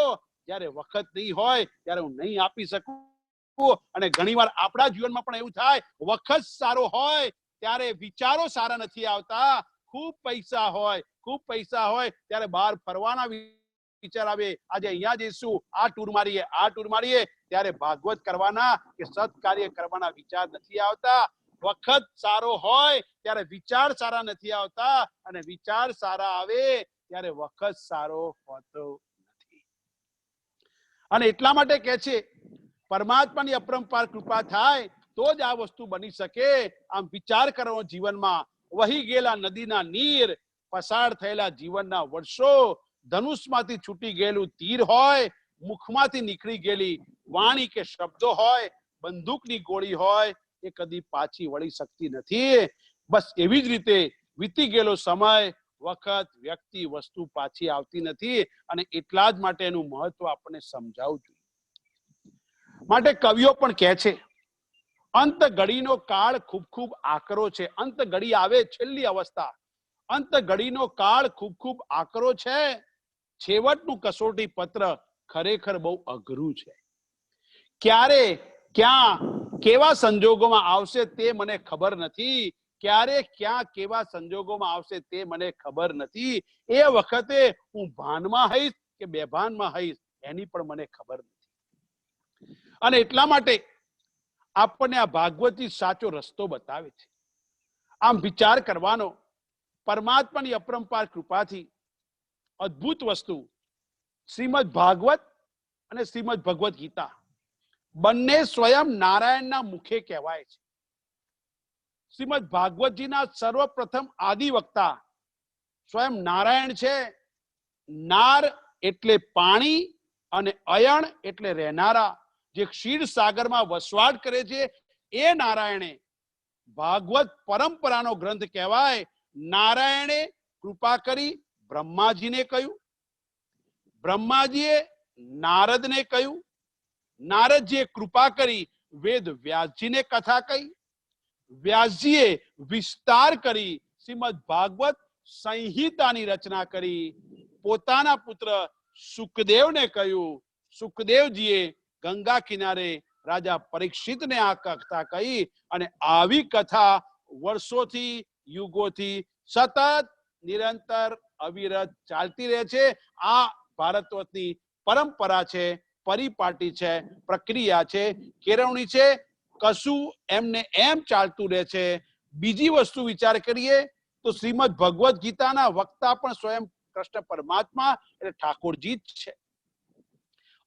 જયારે વખત નહીં હોય ત્યારે હું નહીં આપી શકું. અને ઘણીવાર આપણા જીવનમાં પણ એવું થાય, વખત સારો હોય ત્યારે વિચારો સારા નથી આવતા. ખૂબ પૈસા હોય ત્યારે બહાર ફરવાના વિચાર આવે, આજે અહીંયા જઈશું, આ ટૂર મારીએ, ત્યારે ભાગવત કરવાના કે સત્કાર્ય કરવાના વિચાર નથી આવતા. વખત સારો હોય ત્યારે વિચાર સારા નથી આવતા, અને વિચાર સારા આવે ત્યારે વખત સારો હોતો નથી. અને એટલા માટે કે છે પરમાત્માની અપરંપાર કૃપા થાય તો જ આ વસ્તુ બની શકે. આમ વિચાર કરવો જીવનમાં. વહી ગયેલા નદીના નીર, પસાર થયેલા જીવનના વર્ષો, ધનુષમાંથી છૂટી ગયેલું તીર હોય, મુખમાંથી નીકળી ગયેલી વાણી કે શબ્દો હોય, બંદૂકની ગોળી હોય, એ કદી પાછી વળી શકતી નથી. બસ એવી જ રીતે વીતી ગયેલો સમય, વખત, વ્યક્તિ, વસ્તુ પાછી આવતી નથી. અને એટલા જ માટે એનું મહત્વ આપણને સમજાવવું જોઈએ. માટે કવિઓ પણ કહે છે અંત ઘડીનો કાળ ખૂબ ખૂબ આકરો છે. અંત ઘડી આવે, છેલ્લી અવસ્થા, અંત ઘડીનો કાળ ખૂબ ખૂબ આકરો છે, છેવટનું કસોટી પત્ર ખરેખર બહુ અઘરું છે. ક્યારે ક્યાં કેવા સંજોગોમાં આવશે તે મને ખબર નથી, ક્યારે ક્યાં કેવા સંજોગોમાં આવશે તે મને ખબર નથી. એ વખતે હું ભાનમાં હઈશ કે બેભાનમાં હઈશ એની પણ મને ખબર નથી. અને એટલા માટે આપણને આ ભાગવતજી સાચો રસ્તો બતાવે છે. આમ વિચાર કરવાનો, પરમાત્માની અપરંપાર કૃપાથી અદ્ભુત વસ્તુ શ્રીમદ ભાગવત અને શ્રીમદ ભગવદ ગીતા બંને સ્વયં નારાયણના મુખે કહેવાય છે. શ્રીમદ ભાગવતજીના સર્વપ્રથમ આદિ વક્તા સ્વયં નારાયણ છે. નાર એટલે પાણી અને અયણ એટલે રહેનારા, જે ક્ષીર સાગરમાં વસવાટ કરે છે એ નારાયણે ભાગવત પરંપરાનો ગ્રંથ કહેવાય. નારાયણે કૃપા કરી બ્રહ્માજીને કહ્યું, બ્રહ્માજીએ નારદને કહ્યું, નારદજીએ કૃપા કરી વેદ વ્યાસજીને કથા કહી, વ્યાસજીએ વિસ્તાર કરી શ્રીમદ ભાગવત સંહિતાની રચના કરી, પોતાના પુત્ર સુખદેવને કહ્યું, સુખદેવજીએ ગંગા કિનારે રાજા પરીક્ષિતને આ કથા કહી. અને આવી કથા વર્ષોથી યુગોથી સતત નિરંતર અવિરત ચાલતી રહે છે. આ ભારતવર્ષની પરંપરા છે, પરિપાટી છે, પ્રક્રિયા છે, કેળવણી છે. કશું એમને એમ ચાલતું રહે છે. બીજી વસ્તુ વિચાર કરીએ તો શ્રીમદ ભગવદ ગીતાના વક્તા પણ સ્વયં કૃષ્ણ પરમાત્મા એટલે ઠાકોરજી જ છે.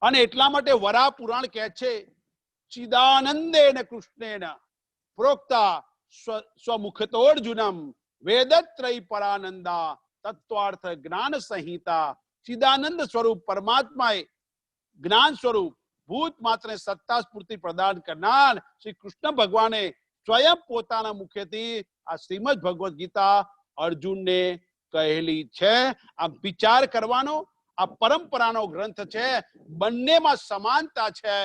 અને એટલા માટે વરા પુરાણ કહે છે, ચિદાનંદેન કૃષ્ણેન પ્રોક્તા સ્વમુખતોર્જુનમ વેદત્રય પરાનંદા તત્વાર્થ જ્ઞાન સંહિતા. ચિદાનંદ સ્વરૂપ પરમાત્માએ જ્ઞાન સ્વરૂપ ભૂત માત્ર સત્તા સ્ફૂર્તિ પ્રદાન કરનાર શ્રી કૃષ્ણ ભગવાને સ્વયં પોતાના મુખેથી આ શ્રીમદ ભગવદ ગીતા અર્જુનને કહેલી છે. આ વિચાર કરવાનો, આ પરંપરાનો ગ્રંથ છે. બંનેમાં સમાનતા છે.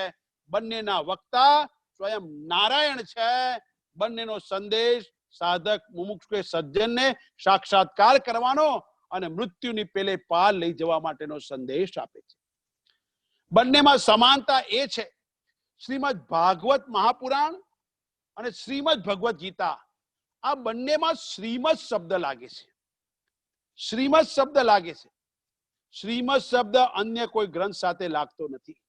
બંનેના વક્તા સ્વયં નારાયણ છે. બંનેનો સંદેશ સાધક મુમુક્ષુ કે સજ્જનને સાક્ષાત્કાર કરવાનો અને મૃત્યુની પેલે પાર લઈ જવા માટેનો સંદેશ આપે છે. બંનેમાં સમાનતા એ છે, શ્રીમદ ભાગવત મહાપુરાણ અને શ્રીમદ ભગવદ ગીતા, આ બંનેમાં શ્રીમદ શબ્દ લાગે છે. શ્રીમદ શબ્દ લાગે છે. શ્રીમદ શબ્દ અન્ય કોઈ ગ્રંથ સાથે લાગતો નથી.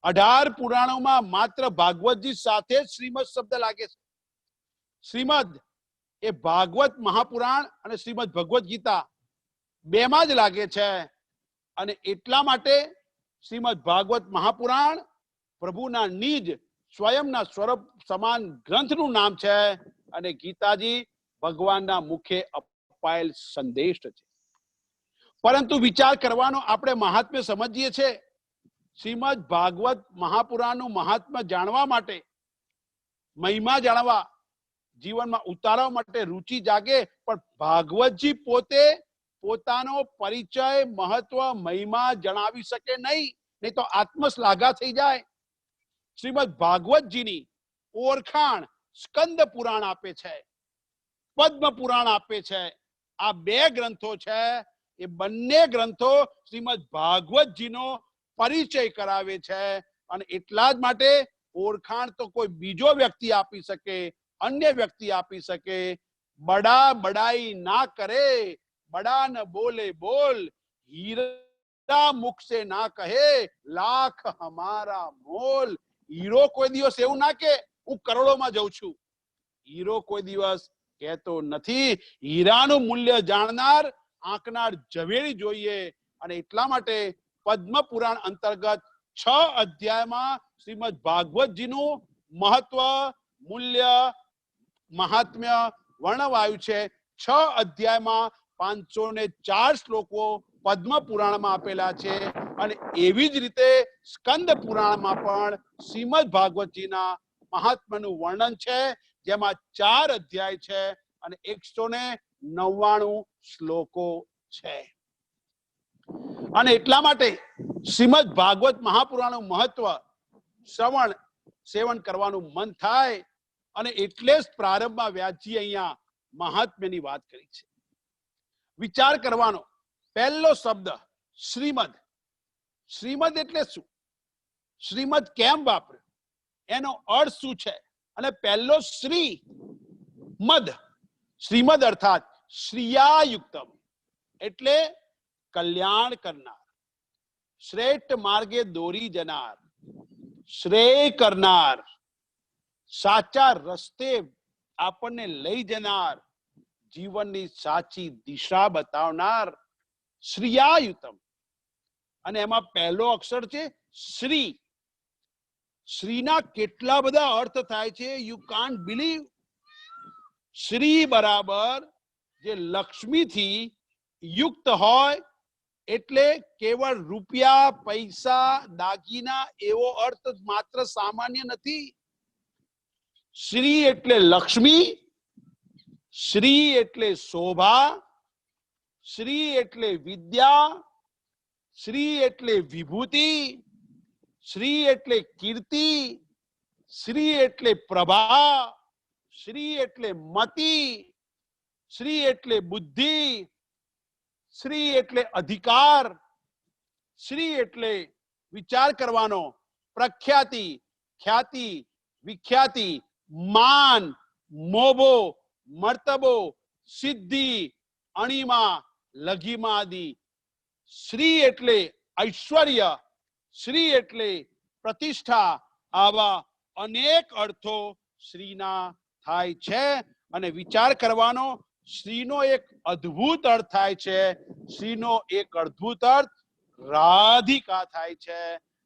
18 પુરાણોમાં માત્ર ભાગવતજી સાથે શ્રીમદ શબ્દ લાગે છે. શ્રીમદ એ ભાગવત મહાપુરાણ અને શ્રીમદ ભગવદ ગીતા બેમાં જ લાગે છે. અને એટલા માટે શ્રીમદ ભાગવત મહાપુરાણ પ્રભુના નિજ સ્વયંના સ્વરૂપ સમાન ગ્રંથનું નામ છે. અને ગીતાજી ભગવાનના મુખે અપાયેલ સંદેશ છે. પરંતુ વિચાર કરવાનો, આપણે મહાત્મ્ય સમજીએ છીએ. શ્રીમદ ભાગવત મહાપુરાણનું મહાત્મ્ય જાણવા માટે, મહિમા જાણવા, જીવનમાં ઉતારવા માટે રુચિ જાગે. પણ ભાગવતજી પોતે પોતાનો પરિચય, મહત્વ, મહિમા જણાવી શકે નહીં, નહીં તો આત્મશ્લાઘા થઈ જાય. શ્રીમદ ભાગવતજીની ઓળખાણ સ્કંદ પુરાણ આપે છે, પદ્મ પુરાણ આપે છે. આ બે ગ્રંથો છે. એ બંને ગ્રંથો શ્રીમદ ભાગવતજીનો પરિચય કરાવે છે. અને એટલા જ માટે ઓળખાણ તો કોઈ બીજો વ્યક્તિ આપી શકે, અન્ય વ્યક્તિ આપી શકે. બડા બડાઈ ના કરે, બડા ન બોલે બોલ, હીરા મુખ સે ના કહે, લાખ હમારા મોલ. હીરો કોઈ દિવસ એવું ના કે હું કરોડોમાં જઉં છું. હીરો કોઈ દિવસ કહેતો નથી. હીરાનું મૂલ્ય જાણનાર, આંકનાર ઝવેરી જોઈએ. અને એટલા માટે પદ્મ પુરાણ અંતર્ગત 6 અધ્યાયમાં શ્રીમદ ભાગવતજીનું મહત્વ, મૂલ્ય, મહાત્મ્ય વર્ણવાયું છે. 6 અધ્યાયમાં 504 શ્લોકો પદ્મ પુરાણમાં આપેલા છે. અને એવી જ રીતે સ્કંદ પુરાણમાં પણ શ્રીમદ ભાગવતજીના મહાત્મ્યનું વર્ણન છે, જેમાં 4 અધ્યાય છે અને 199 શ્લોકો છે. અને એટલા માટે શ્રીમદ ભાગવત મહાપુરાણનું મહત્વ શ્રવણ સેવન કરવાનું મન થાય. અને એટલે જ પ્રારંભમાં વ્યાસજી અહીંયા મહાત્મ્યની વાત કરી છે. વિચાર કરવાનો. પહેલો શબ્દ શ્રીમદ. શ્રીમદ એટલે શું? શ્રીમદ કેમ વાપર્યો? એનો અર્થ શું છે? અને પહેલો શ્રી મદ, શ્રીમદ અર્થાત શ્રીયાયુક્તમ એટલે કલ્યાણ કરનાર, શ્રેષ્ઠ માર્ગે દોરી જનાર, શ્રેય કરનાર, સાચા રસ્તે આપણને લઈ જનાર, જીવનની સાચી દિશા બતાવનાર શ્રીયાયુતમ. અને એમાં પહેલો અક્ષર છે શ્રી. શ્રીના કેટલા બધા અર્થ થાય છે, યુ કાન્ટ બિલીવ. શ્રી બરાબર જે લક્ષ્મીથી યુક્ત હોય એટલે કેવળ રૂપિયા, પૈસા, દાગીના એવો અર્થ માત્ર સામાન્ય નથી. શ્રી એટલે લક્ષ્મી, શ્રી એટલે શોભા, શ્રી એટલે વિદ્યા, શ્રી એટલે વિભૂતિ, શ્રી એટલે કીર્તિ, શ્રી એટલે પ્રભા, શ્રી એટલે મતિ, શ્રી એટલે બુદ્ધિ, શ્રી એટલે અધિકાર, શ્રી એટલે વિચાર કરવાનો, પ્રખ્યાતિ, ખ્યાતિ, વિખ્યાતિ, માન, મોભો, મર્તબો, સિદ્ધિ, અણિમા, લઘિમા આદિ. શ્રી એટલે ઐશ્વર્ય, શ્રી એટલે પ્રતિષ્ઠા. આવા અનેક અર્થો શ્રીના થાય છે. અને વિચાર કરવાનો, શ્રીનો એક અદ્ભુત અર્થ થાય છે. શ્રીનો એક અદ્ભુત અર્થ રાધિકા થાય છે.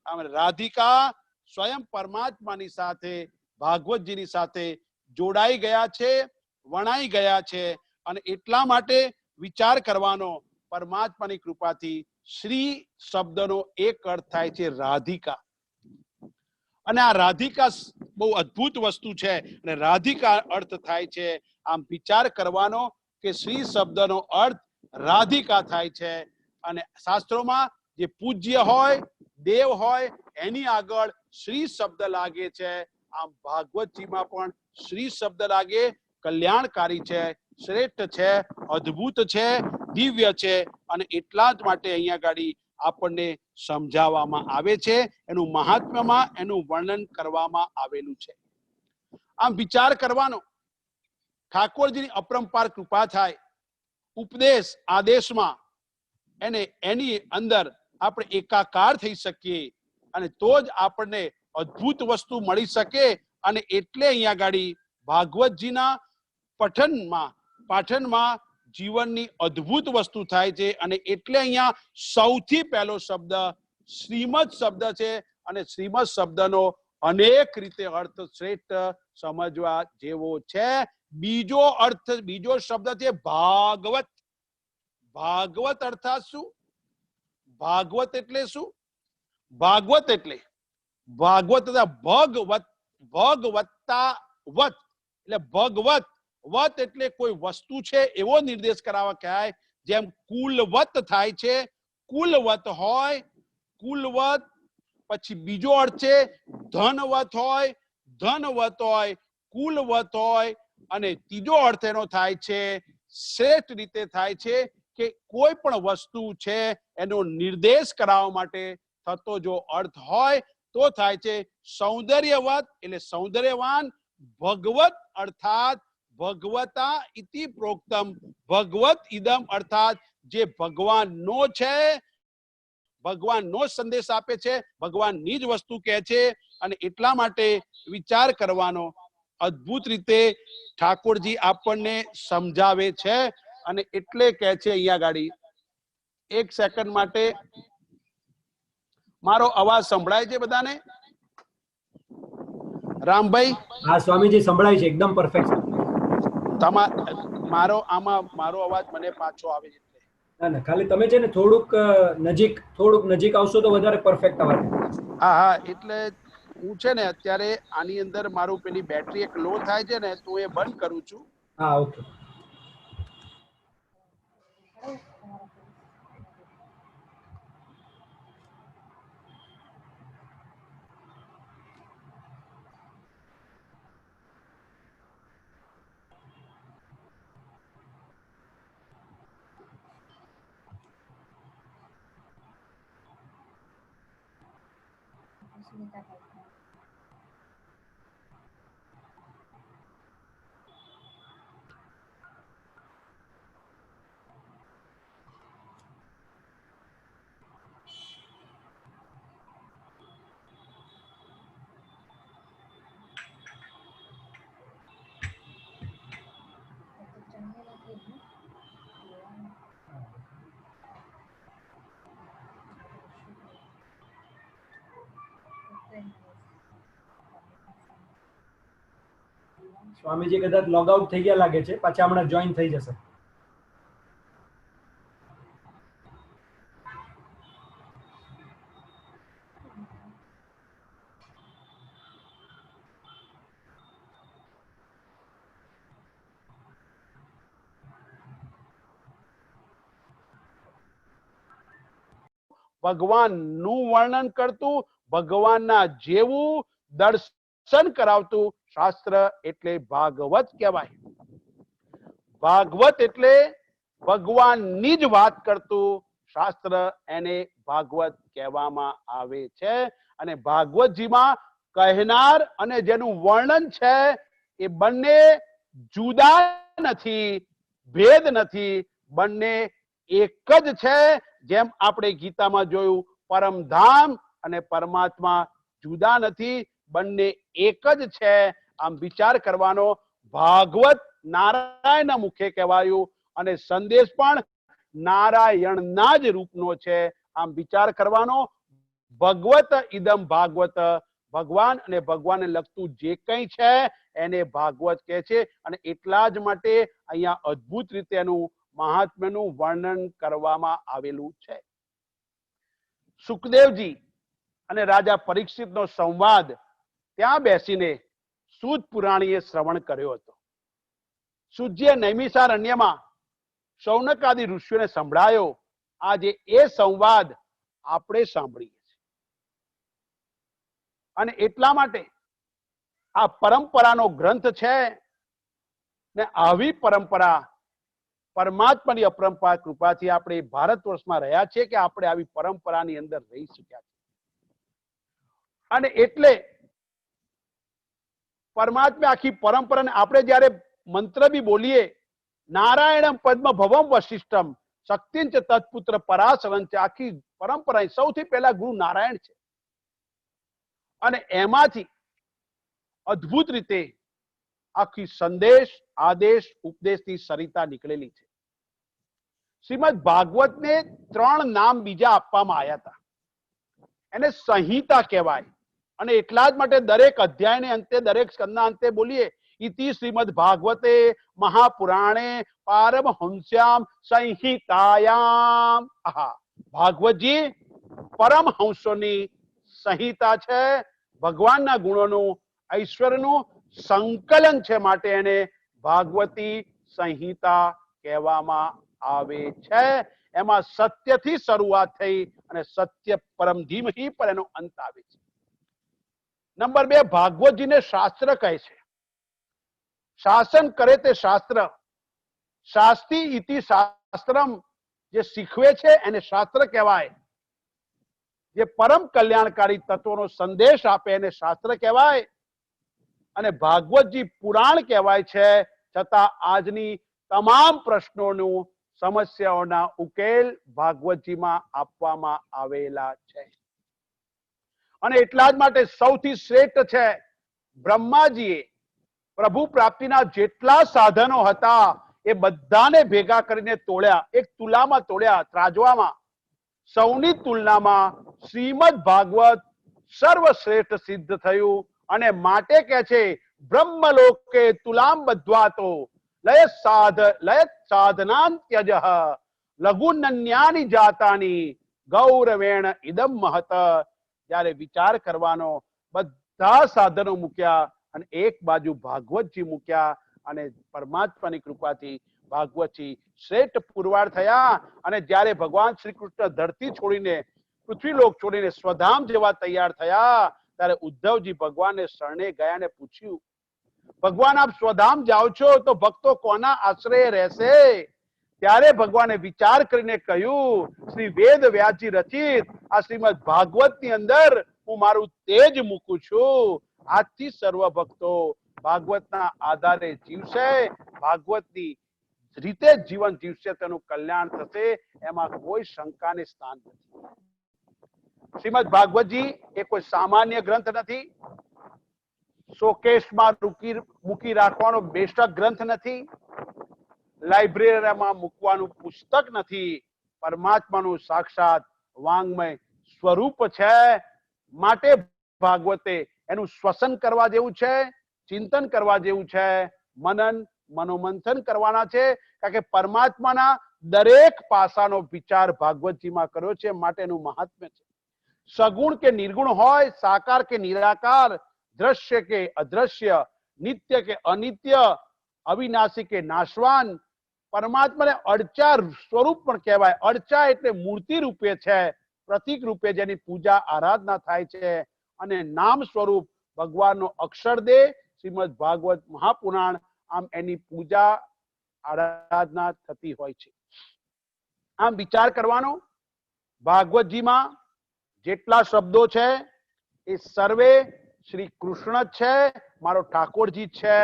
આમ રાધિકા સ્વયં પરમાત્માની સાથે, ભાગવતજીની સાથે જોડાઈ ગયા છે, વણાઈ ગયા છે. અને એટલા માટે વિચાર કરવાનો, પરમાત્માની કૃપાથી શ્રી શબ્દનો એક અર્થ થાય છે રાધિકા. અને આ રાધિકા બહુ અદ્ભુત વસ્તુ છે. અને રાધિકા અર્થ થાય છે. આમ વિચાર કરવાનો કે શ્રી શબ્દનો અર્થ રાધિકા થાય છે. અને શાસ્ત્રોમાં જે પૂજ્ય હોય, દેવ હોય, એની આગળ શ્રી શબ્દ લાગે છે. આમ ભાગવતજીમાં પણ શ્રી શબ્દ લાગે. કલ્યાણકારી છે, શ્રેષ્ઠ છે, અદ્ભુત છે, દિવ્ય છે. અને એટલા જ માટે અહીંયા ગાડી આપણને સમજાવવામાં આવે છે, એનું મહાત્મ્યમાં એનું વર્ણન કરવામાં આવેલું છે. આમ વિચાર કરવાનો, ઠાકોરજીની અપરંપાર કૃપા થાય, ઉપદેશ આદેશમાં એને એની અંદર આપણે એકાકાર થઈ શકીએ. અને તો જ આપણને અદ્ભુત વસ્તુ મળી શકે. અને એટલે અહીંયા ગાડી ભાગવતજીના પાઠનમાં જીવનની અદ્ભુત વસ્તુ થાય છે. અને એટલે અહીંયા સૌથી પહેલો શબ્દ શ્રીમદ શબ્દ છે. અને શ્રીમદ શબ્દનો અનેક રીતે અર્થ શ્રેષ્ઠ સમજવા જેવો છે. બીજો શબ્દ છે ભાગવત. ભાગવત અર્થાત શું? ભાગવત એટલે શું? ભાગવત એટલે ભગવત્તા વત એટલે ભગવત. વત એટલે કોઈ વસ્તુ છે એવો નિર્દેશ કરાવવા કહેવાય. જેમ કુલવત થાય છે, કુલવત હોય, કુલવત. પછી બીજો અર્થ છે ધનવત હોય, ધનવત હોય, કુલવત હોય. અને ત્રીજો અર્થ એનો થાય છે, શ્રેષ્ઠ રીતે થાય છે કે કોઈ પણ વસ્તુ છે એનો નિર્દેશ કરાવવા માટે થતો જો અર્થ હોય તો થાય છે સૌંદર્યવત એટલે સૌંદર્યવાન. ભગવત અર્થાત ભગવતા ઇતિ પ્રોક્તમ, ભગવત ઇદમ અર્થાત જે ભગવાનનો છે, ભગવાનનો સંદેશ આપે છે, ભગવાનની જ વસ્તુ કહે છે. અને એટલા માટે વિચાર કરવાનો, અદ્ભુત રીતે ઠાકોરજી આપણને સમજાવે છે. અને એટલે કહે છે અહીંયા ગાડી, એક સેકન્ડ માટે મારો અવાજ સંભળાય છે બધાને? રામભાઈ? હા સ્વામીજી, સંભળાય છે એકદમ પરફેક્ટ. મારો અવાજ મને પાછો આવે છે? ના ના, ખાલી તમે છે ને થોડુંક નજીક આવશો તો વધારે પરફેક્ટ અવાજ. હા, એટલે હું છે ને અત્યારે આની અંદર મારું પેલી બેટરી એક લો થાય છે ને, તો એ બંધ કરું છું. હા, ઓકે. સ્વામીજી કદાચ લોગ આઉટ થઈ ગયા લાગે છે, પાછા હમણાં જોઈન થઈ જશે. ભગવાનનું વર્ણન કરતું, ભગવાનના જેવું દર્શન કરાવતું શાસ્ત્ર એટલે ભાગવત કહેવાય. ભાગવત એટલે ભગવાનની જ વાત કરતું શાસ્ત્ર, એને ભાગવત કહેવામાં આવે છે. અને ભાગવતજીમાં કહેનાર અને જેનું વર્ણન છે એ બંને જુદા નથી, ભેદ નથી, બંને એક જ છે. જેમ આપણે ગીતામાં જોયું, પરમધામ અને પરમાત્મા જુદા નથી, બંને એક જ છે. આમ વિચાર કરવાનો. ભાગવત નારાયણના મુખે કહેવાયું અને સંદેશ પણ નારાયણના જ રૂપનો છે. આમ વિચાર કરવાનો. ભગવત ઇદમ ભાગવત, ભગવાન અને ભગવાનને લગતું જે કંઈ છે એને ભાગવત કહે છે. અને એટલા જ માટે અહીંયા અદ્ભુત રીતે એનું મહાત્મ્યનું વર્ણન કરવામાં આવેલું છે. સુખદેવજી અને રાજા પરીક્ષિતનો સંવાદ ત્યાં બેસીને સૂત પુરાણીએ શ્રવણ કર્યો હતો. સૂતજીએ નૈમિષારણ્યમાં શૌનકાદિ ઋષિઓને સંભળાયો. આજે એ સંવાદ આપણે સાંભળીએ છીએ. અને એટલા માટે આ પરંપરાનો ગ્રંથ છે ને આવી પરંપરા પરમાત્માની અપરંપાર કૃપાથી આપણે ભારત વર્ષમાં રહ્યા છીએ કે આપણે આવી પરંપરાની અંદર રહી શક્યા છીએ. અને એટલે પરમાત્મા આખી પરંપરાને આપણે જયારે મંત્ર બી બોલીએ, નારાયણમ પદ્મ ભવમ વશિષ્ઠમ શક્તિંચ તત્પુત્ર પરાશરં છે, આખી પરંપરા સૌથી પહેલા ગુરુ નારાયણ છે. અને એમાંથી અદ્ભુત રીતે આખી સંદેશ, આદેશ, ઉપદેશની સરિતા નીકળેલી છે. શ્રીમદ ભાગવતને 3 નામ બીજા આપવામાં આવ્યા હતા. એને સંહિતા કહેવાય. અને એટલા જ માટે દરેક અધ્યાયને અંતે, દરેક સ્કંદના અંતે બોલીએ, ઇતિ શ્રીમદ ભાગવતે મહાપુરાણે પારમહંસ્યામ સંહિતાયામ. આહા, ભાગવતજી પરમહંસોની સંહિતા છે. ભગવાનના ગુણોનું, ઐશ્વર્યનું સંકલન છે. માટે એને ભાગવતી સંહિતા કહેવામાં આવે છે. એમાં સત્યથી શરૂઆત થઈ અને સત્ય પરમ ધીમહી પર એનો અંત આવે છે. નંબર 2, ભાગવતજીને શાસ્ત્ર કહે છે. શાસન કરે તે શાસ્ત્ર. શાસ્તિ ઇતિ શાસ્ત્રમ, જે શીખવે છે એને શાસ્ત્ર કહેવાય. જે પરમ કલ્યાણકારી તત્વોનો સંદેશ આપે એને શાસ્ત્ર કહેવાય. અને ભાગવતજી પુરાણ કહેવાય છે. છતાં આજની તમામ પ્રશ્નોનું, સમસ્યાઓના ઉકેલ ભાગવતજીમાં આપવામાં આવેલા છે. અને એટલા જ માટે સૌથી શ્રેષ્ઠ છે. બ્રહ્માજીએ પ્રભુ પ્રાપ્તિના જેટલા સાધનો હતા એ બધાને ભેગા કરીને તોડ્યા, એક તુલામાં તોડ્યા, ત્રાજવામાં. સૌની તુલનામાં શ્રીમદ ભાગવત સર્વશ્રેષ્ઠ સિદ્ધ થયું. અને માટે કે છે, બ્રહ્મલોકે તુલામ બધ્વાતો લય સાધનાન ત્યજઃ લઘુનન્યાની જાતાની ગૌરવેણ ઇદમ મહત. જ્યારે વિચાર કરવાનો, બધા સાધનો મૂક્યા અને એક બાજુ ભાગવતજી મૂક્યા. અને પરમાત્માની કૃપાથી ભાગવતજી શ્રેષ્ઠ પુરવાર થયા. અને જ્યારે ભગવાન શ્રી કૃષ્ણ ધરતી છોડીને, પૃથ્વીલોક છોડીને સ્વધામ જેવા તૈયાર થયા, ત્યારે ઉદ્ધવજી ભગવાનને શરણે ગયા ને પૂછ્યું, ભગવાન આપ સ્વધામ જાઓ છો તો ભક્તો કોના આશ્રય રહેશે? ત્યારે ભગવાને વિચાર કરીને કહ્યું, શ્રી વેદ વ્યાસજી રચિત આ શ્રીમદ ભાગવતની અંદર હું મારું તેજ મૂકું છું. આજથી સર્વ ભક્તો ભાગવતના આધારે જીવશે, ભાગવતની રીતે જીવન જીવશે, તેનું કલ્યાણ થશે, એમાં કોઈ શંકાને સ્થાન નથી. શ્રીમદ ભાગવતજી એ કોઈ સામાન્ય ગ્રંથ નથી, શોકેશમાં મૂકી રાખવાનો બેસ્ટ ગ્રંથ નથી, લાઇબ્રેરીમાં મૂકવાનું પુસ્તક નથી. પરમાત્માનું સાક્ષાત વાંગ્મય સ્વરૂપ છે. માટે ભાગવતે એનું શ્વસન કરવા જેવું છે, ચિંતન કરવા જેવું છે, મનોમંથન કરવાના છે. કારણ કે પરમાત્માના દરેક પાસાનો વિચાર ભાગવતજીમાં કર્યો છે, માટેનું મહાત્મ્ય છે. સગુણ કે નિર્ગુણ હોય, સાકાર કે નિરાકાર, દ્રશ્ય કે અદ્રશ્ય, નિત્ય કે અનિત્ય, અવિનાશી કે નાશવાન, પરમાત્માને અડચા સ્વરૂપ પણ કહેવાય. અડચા એટલે મૂર્તિ રૂપે છે, પ્રતીક રૂપે જેની પૂજા આરાધના થાય છે. અને નામ સ્વરૂપ ભગવાનનો અક્ષરદે શ્રીમદ ભાગવત મહાપુરાણ, આમ એની પૂજા આરાધના થતી હોય છે. આમ વિચાર કરવાનો, ભાગવતજીમાં જેટલા શબ્દો છે એ સર્વે શ્રી કૃષ્ણ જ છે, મારો ઠાકોરજી છે,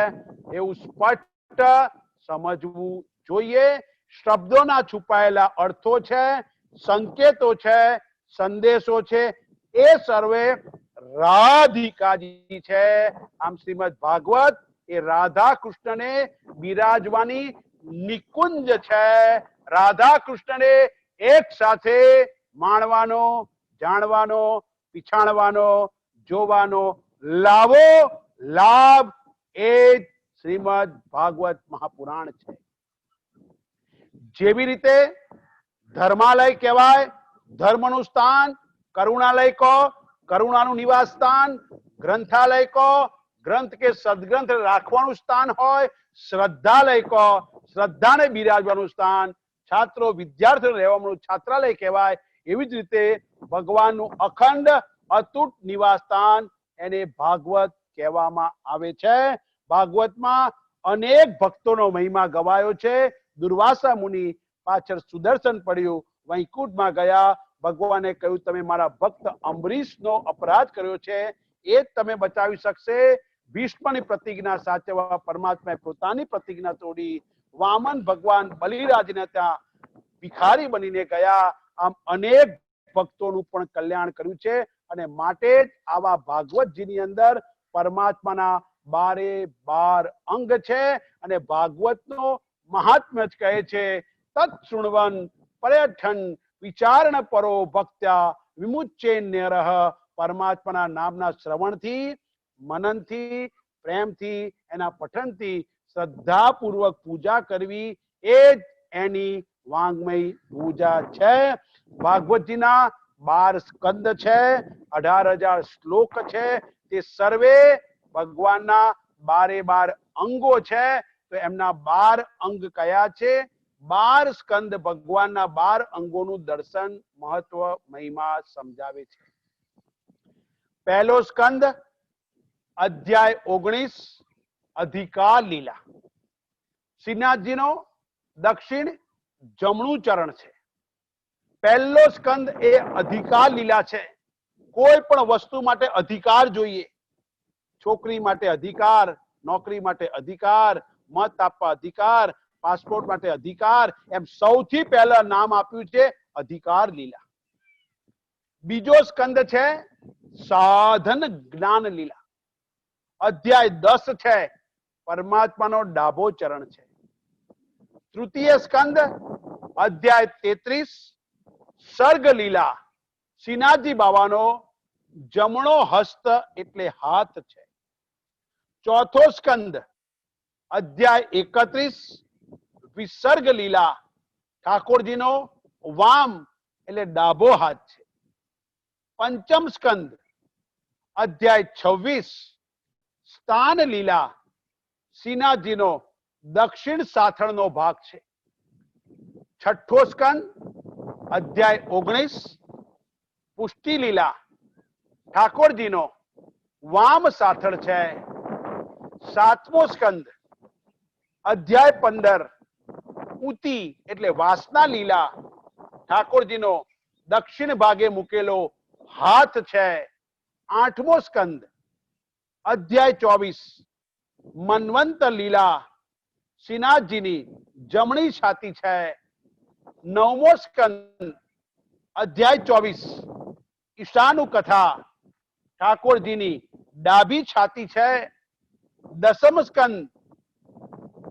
એવું સ્પષ્ટ સમજવું જોઈએ. શબ્દોના છુપાયેલા અર્થો છે, સંકેતો છે, સંદેશો છે, એ સર્વે રાધિકાજી છે. આમ શ્રીમદ ભાગવત એ રાધા કૃષ્ણને બિરાજવાની નિકુંજ છે. રાધા કૃષ્ણને એક સાથે માણવાનો, જાણવાનો, પીછાણવાનો, જોવાનો લાવો લાભ એ શ્રીમદ ભાગવત મહાપુરાણ છે. જેવી રીતે ધર્માલય કહેવાય, ધર્મનું સ્થાન, કરુણાલય કહો, કરુણાનું નિવાસ સ્થાન, ગ્રંથાલય કહો, ગ્રંથ કે સદગ્રંથ રાખવાનું સ્થાન હોય, શ્રદ્ધાલય કહો, શ્રદ્ધાને બિરાજવાનું સ્થાન, છાત્રો વિદ્યાર્થીઓ રહેવાનું છાત્રાલય કહેવાય. એવી જ રીતે ભગવાનનું અખંડ અતૂટ નિવાસ સ્થાન એને ભાગવત કહેવામાં આવે છે. ભાગવતમાં અનેક ભક્તોનો મહિમા ગવાયો છે. દુર્વાસા મુનિ પાછળ સુદર્શન પડ્યું, વૈકુંઠમાં ગયા, ભગવાને કહ્યું તમે મારા ભક્ત અંબરીશનો અપરાધ કર્યો છે, એ જ તમે બચાવી શકશે. ભીષ્મની પ્રતિજ્ઞા સાચવવા પરમાત્માએ પોતાની પ્રતિજ્ઞા તોડી વામન ભગવાન બલિરાજને ત્યાં ભિખારી બનીને ગયા. આમ અનેક ભક્તોનું પણ કલ્યાણ કર્યું છે. અને માટે જ આવા ભાગવતજીની અંદર પરમાત્માના 12 અંગ છે. અને ભાગવતનો મહાત્મ્ય જ કહે છે, તત્ શૃણવન પર્યઠન વિચારણ પરો ભક્ત્યા વિમુચ્ચેન્યરઃ. પરમાત્માના નામના શ્રવણથી, મનનથી, પ્રેમથી, એના પઠનથી શ્રદ્ધાપૂર્વક પૂજા કરવી એ જ એની વાંગ્મય પૂજા છે. ભાગવતજીના 12 સ્કંદ છે, 18,000 શ્લોક છે. તે સર્વે ભગવાનના 12 અંગો છે. તો એમના 12 અંગ કયા છે? 12 સ્કંદ ભગવાનના 12 અંગોનું દર્શન, મહત્વ, મહિમા સમજાવે છે. પહેલો સ્કંદ અધ્યાય 19 અધિકાર લીલા. શ્રીનાથજીનો દક્ષિણ જમણું ચરણ છે. પહેલો સ્કંદ એ અધિકાર લીલા છે. કોઈ પણ વસ્તુ માટે અધિકાર જોઈએ. છોકરી માટે અધિકાર, નોકરી માટે અધિકાર, મત આપવા અધિકાર, પાસપોર્ટ માટે અધિકાર, એમ સૌથી પહેલા નામ આપ્યું છે અધિકાર લીલા. બીજો સ્કંદ છે સાધન જ્ઞાન લીલા. અધ્યાય 10 છે, પરમાત્માનો ડાબો ચરણ છે. તૃતીય સ્કંદ અધ્યાય 33 સર્ગ લીલા. શ્રીનાથજી બાવાનો જમણો હસ્ત એટલે હાથ છે. ચોથો સ્કંદ અધ્યાય 31 વિસર્ગ લીલા. ઠાકોરજીનો વામ એટલે ડાબો હાથ છે. પંચમ સ્કંદ અધ્યાય 26 સ્થાન લીલા. શ્રીનાથજીનો દક્ષિણ સાથળનો ભાગ છે. છઠ્ઠો સ્કંદ અધ્યાય 19 પુષ્ટિ લીલા. ઠાકોરજીનો વામ સાથળ છે. સાતમો સ્કંદ અધ્યાય 15 ઉતિ એટલે વાસના લીલા. ઠાકોરજીનો દક્ષિણ ભાગે મૂકેલો હાથ છે. 8મો સ્કંદ અધ્યાય 24 મન્વંત લીલા શ્રીનાથજીની જમણી છાતી છે. 9મો સ્કંદ અધ્યાય 24 ઈશાનું કથા ઠાકોરજીની ડાબી છાતી છે. 10મ સ્કંદ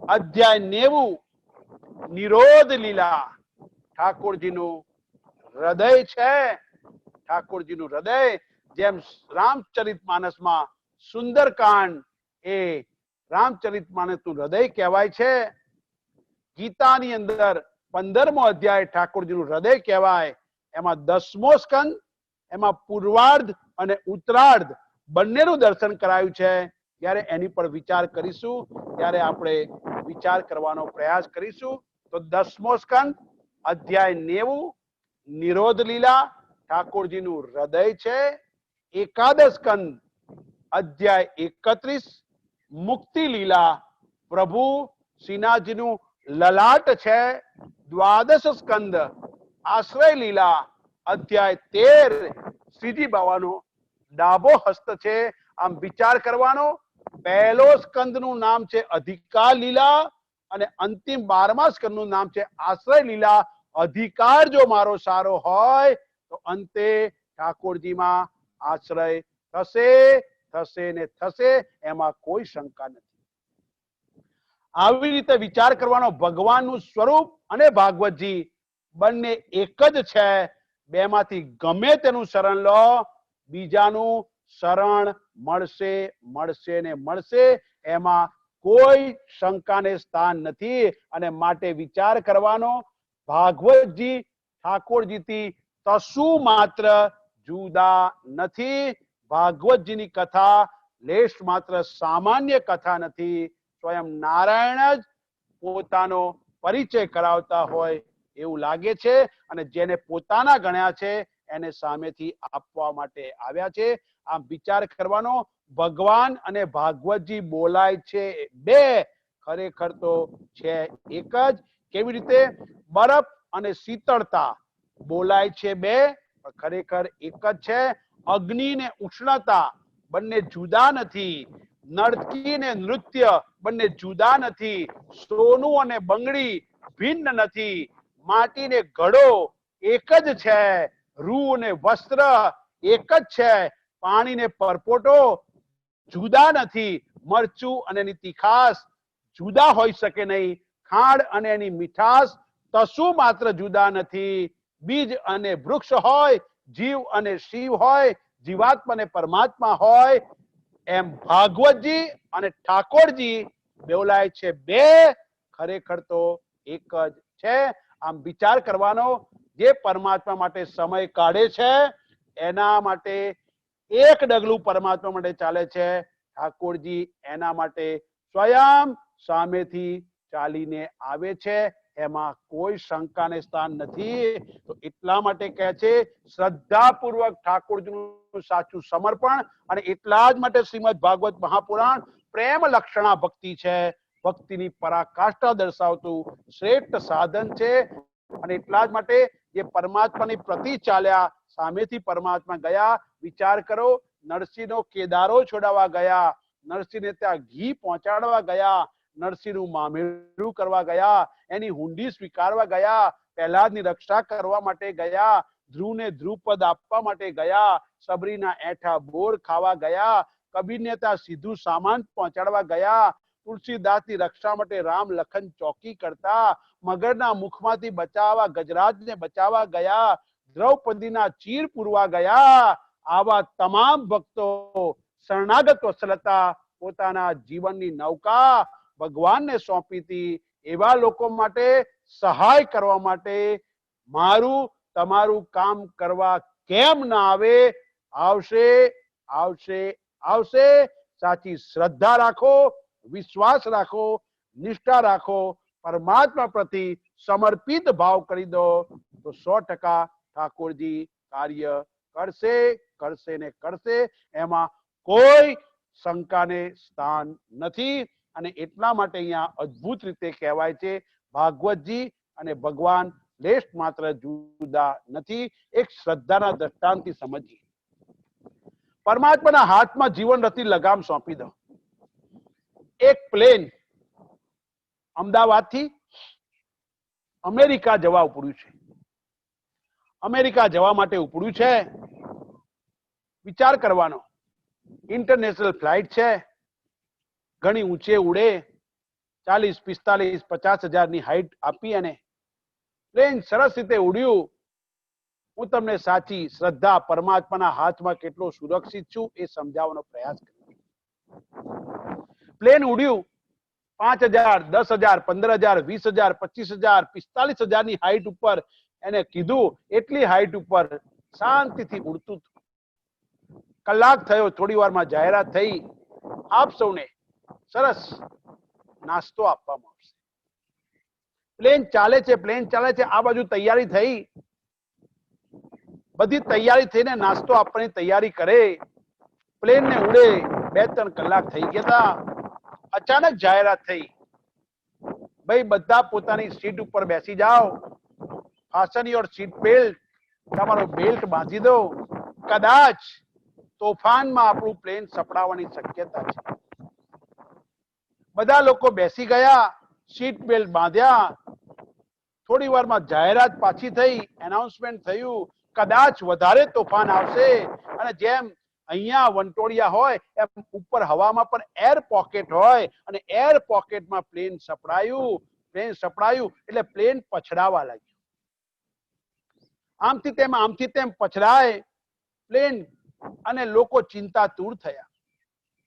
અધ્યાય 90 નિરોધ લીલા ઠાકોરજીનું હૃદય છે. ઠાકોરજીનું હૃદય જેમ રામચરિત માનસમાં સુંદરકાંડ એ રામચરિત માનસનું હૃદય કહેવાય છે. ગીતાની અંદર 15મો અધ્યાય ઠાકોરજીનું હૃદય કહેવાય. એમાં 10મો સ્કંદ એમાં પૂર્વાર્ધ અને ઉત્તરાર્ધ બંનેનું દર્શન કરાયું છે. ત્યારે એની પર વિચાર કરીશું, ત્યારે આપણે વિચાર કરવાનો પ્રયાસ કરીશું. તો 10મો સ્કંદ અધ્યાય 90 નિરોધ લીલા ઠાકોરજીનું હૃદય છે. એકાદશ સ્કંદ અધ્યાય 31 મુક્તિ લીલા પ્રભુ શ્રીનાથજીનું લલાટ છે. દ્વાદશ સ્કંદ આશ્રય લીલા અધ્યાય 13 શ્રીજી બાવાનો ડાબો હસ્ત છે. આમ વિચાર કરવાનો. પહેલો સ્કંદનું નામ છે અધિકાર લીલા અને અંતિમ 12મા સ્કંદનું નામ છે આશ્રય લીલા. અધિકાર જો મારો સારો હોય તો અંતે ઠાકોરજીમાં આશ્રય થશે થશે ને થશે, એમાં કોઈ શંકા નથી. આવી રીતે વિચાર કરવાનો. ભગવાનનું સ્વરૂપ અને ભાગવતજી બંને એક જ છે. બેમાંથી ગમે તેનું શરણ લો, બીજાનું શરણ મળશે મળશે ને મળશે, એમાં કોઈ શંકાને સ્થાન નથી. અને માટે વિચાર કરવાનો. ભાગવતજી ઠાકોરજીથી કશું માત્ર જુદા નથી. ભાગવતજીની કથા લેશ માત્ર સામાન્ય કથા નથી. સ્વયં નારાયણ જ પોતાનો પરિચય કરાવતા હોય એવું લાગે છે. અને જેને પોતાના ગણ્યા છે એને સામેથી આપવા માટે આવ્યા છે. આમ વિચાર કરવાનો. ભગવાન અને ભાગવતજી બોલાય છે બે, ખરેખર તો છે એક જ. કેવી રીતે? બરફ અને શીતળતા બોલાય છે બે, પણ ખરેખર એક જ છે. અગ્નિ ને ઉષ્ણતા બંને જુદા નથી. નર્તકી ને નૃત્ય બંને જુદા નથી. સોનું અને બંગડી ભિન્ન નથી. માટી ને ઘડો એક જ છે. રૂ અને વસ્ત્ર એક જ છે. પાણી ને પરપોટો જુદા નથી. મરચું અને એની તીખાસ જુદા હોઈ શકે નહીં. ખાંડ અને એની મીઠાશ કશું માત્ર જુદા નથી. બીજ અને વૃક્ષ હોય, જીવ અને શિવ હોય, જીવાત્મા અને પરમાત્મા હોય, એમ ભાગવતજી અને ઠાકોરજી બોલાય છે બે, ખરેખર તો એક જ છે. આમ વિચાર કરવાનો. જે પરમાત્મા માટે સમય કાઢે છે એના માટે એક ડગલું પરમાત્મા માટે ચાલે છે. ઠાકોરજી એના માટે સ્વયં સામેથી ચાલીને આવે છે. એમાં કોઈ શંકાને સ્થાન નથી. તો એટલા માટે કહે છે શ્રદ્ધાપૂર્વક ઠાકોરજીનું સાચું સમર્પણ. અને એટલા જ માટે શ્રીમદ ભાગવત મહાપુરાણ પ્રેમ લક્ષણા ભક્તિ છે. ભક્તિની પરાકાષ્ઠા દર્શાવતું શ્રેષ્ઠ સાધન છે. અને એટલા જ માટે જે પરમાત્માની પ્રતિ ચાલ્યા, સામેથી પરમાત્મા ગયા. વિચાર કરો. નરસિંહનો કેદારો છોડાવવા ગયા, નરસિંહને ત્યાં ઘી પહોંચાડવા ગયા, નરસિંહનું મામેરું કરવા ગયા, એની હુંડી સ્વીકારવા ગયા, પ્રહલાદની રક્ષા કરવા માટે ગયા, ધ્રુવને ધ્રુવપદ આપવા માટે ગયા, સબરીના એઠા બોર ખાવા ગયા, કબીરને ત્યાં સીધું સામાન પહોંચાડવા ગયા, તુલસીદાસની રક્ષા માટે રામ લખન ચોકી કરતા, મગરના મુખમાંથી બચાવવા ગજરાજને બચાવવા ગયા, દ્રૌપદીના ચીર પૂરવા ગયા. આવા તમામ ભક્તો શરણાગત વત્સલતા પોતાના જીવનની નૌકા ભગવાનને સોંપી હતી. એવા લોકો માટે સહાય કરવા માટે મારું તમારું કામ કરવા કેમ ના આવે? આવશે આવશે આવશે. સાચી શ્રદ્ધા રાખો, વિશ્વાસ રાખો, નિષ્ઠા રાખો, પરમાત્મા પ્રતિ સમર્પિત ભાવ કરી દો તો 100% ઠાકોરજી કાર્ય કરશે કરશે ને કરશે. એમાં કોઈ શંકાને સ્થાન નથી. અને એટલા માટે અહીંયા અદ્ભુત રીતે કહેવાય છે ભાગવતજી અને ભગવાન લેશ માત્ર જુદા નથી. એક શ્રદ્ધાના દ્રષ્ટાંતથી સમજીએ. પરમાત્માના હાથમાં જીવન રથની લગામ સોંપી દો. એક પ્લેન અમદાવાદથી અમેરિકા જવા ઉપડ્યું છે. અમેરિકા જવા માટે ઉપડ્યું છે. વિચાર કરવાનો, ઇન્ટરનેશનલ ફ્લાઇટ છે, ઘણી ઊંચે ઉડે, 40, 45, 50 હજારની હાઈટ આપી અને પ્લેન સરસ રીતે ઉડ્યું. હું તમને સાચી શ્રદ્ધા પરમાત્માના હાથમાં કેટલો સુરક્ષિત છું એ સમજાવવાનો પ્રયાસ કર્યો. પ્લેન ઉડ્યું 5,000, 10,000, 15,000, 20,000, 25,000, 45,000ની હાઈટ ઉપર. એને કીધું એટલી હાઈટ ઉપર શાંતિથી ઉડતું. કલાક થયો, થોડી વારમાં જાહેરાત થઈ, આપ સૌને સરસ નાસ્તો આપવામાં આવશે. પ્લેન ચાલે છે, પ્લેન ચાલે છે. આ બાજુ તૈયારી થઈ, બધી તૈયારી થઈને નાસ્તો આપવાની તૈયારી કરે. પ્લેન ને ઉડે 2-3 કલાક થઈ ગયા. અચાનક જાહેરાત થઈ, ભાઈ બધા પોતાની સીટ ઉપર બેસી જાઓ, ફાસ્ટન યોર સીટ બેલ્ટ, તમારો બેલ્ટ બાંધી દો, કદાચ તોફાનમાં આપણું પ્લેન સપડાવવાની શક્યતા છે. બધા લોકો બેસી ગયા, સીટ બેલ્ટ બાંધ્યા. થોડી વારમાં જાહેરાત પાછી થઈ, એનાઉન્સમેન્ટ થયું, કદાચ વધારે તોફાન આવશે. અને જેમ અહીંયા વંટોળિયા હોય એમ ઉપર હવામાં પણ એર પોકેટ હોય, અને એર પોકેટમાં પ્લેન સપડાયું. પ્લેન સપડાયું એટલે પ્લેન પછડાવા લાગ્યું. આમથી તેમ પછડાય પ્લેન, અને લોકો ચિંતાતુર થયા.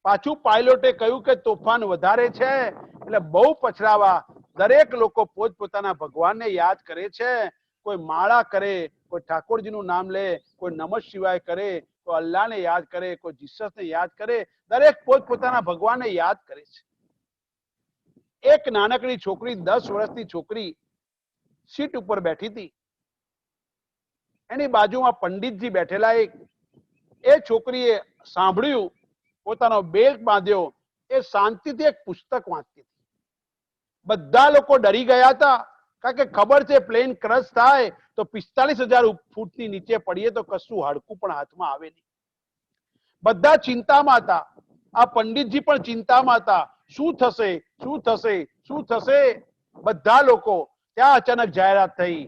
પાછું પાયલોટે કહ્યું કે તોફાન વધારે છે એટલે બહુ પછડાવા. દરેક લોકો પોતપોતાના ભગવાનને યાદ કરે છે. કોઈ માળા કરે, કોઈ ઠાકોરજીનું નામ લે, કોઈ નમઃ શિવાય કરે, કોઈ અલ્લાહને યાદ કરે, કોઈ જીસસને યાદ કરે. દરેક પોતપોતાના ભગવાનને યાદ કરે છે. એક નાનકડી છોકરી, 10 વર્ષની છોકરી સીટ ઉપર બેઠી હતી. એની બાજુમાં પંડિતજી બેઠેલા. એ છોકરીએ સાંભળ્યું, પોતાનો બેલ્ટ બાંધ્યો, એ શાંતિથી એક પુસ્તક વાંચતી હતી. બધા લોકો ડરી ગયા હતા, કારણ કે ખબર છે પ્લેન ક્રશ થાય તો 45,000 ફૂટની નીચે પડીએ તો કશું હાડકું પણ હાથમાં આવે નહીં. બધા ચિંતામાં હતા. આ પંડિતજી પણ ચિંતામાં હતા. શું થશે, શું થશે, શું થશે? બધા લોકો. ત્યાં અચાનક જાહેરાત થઈ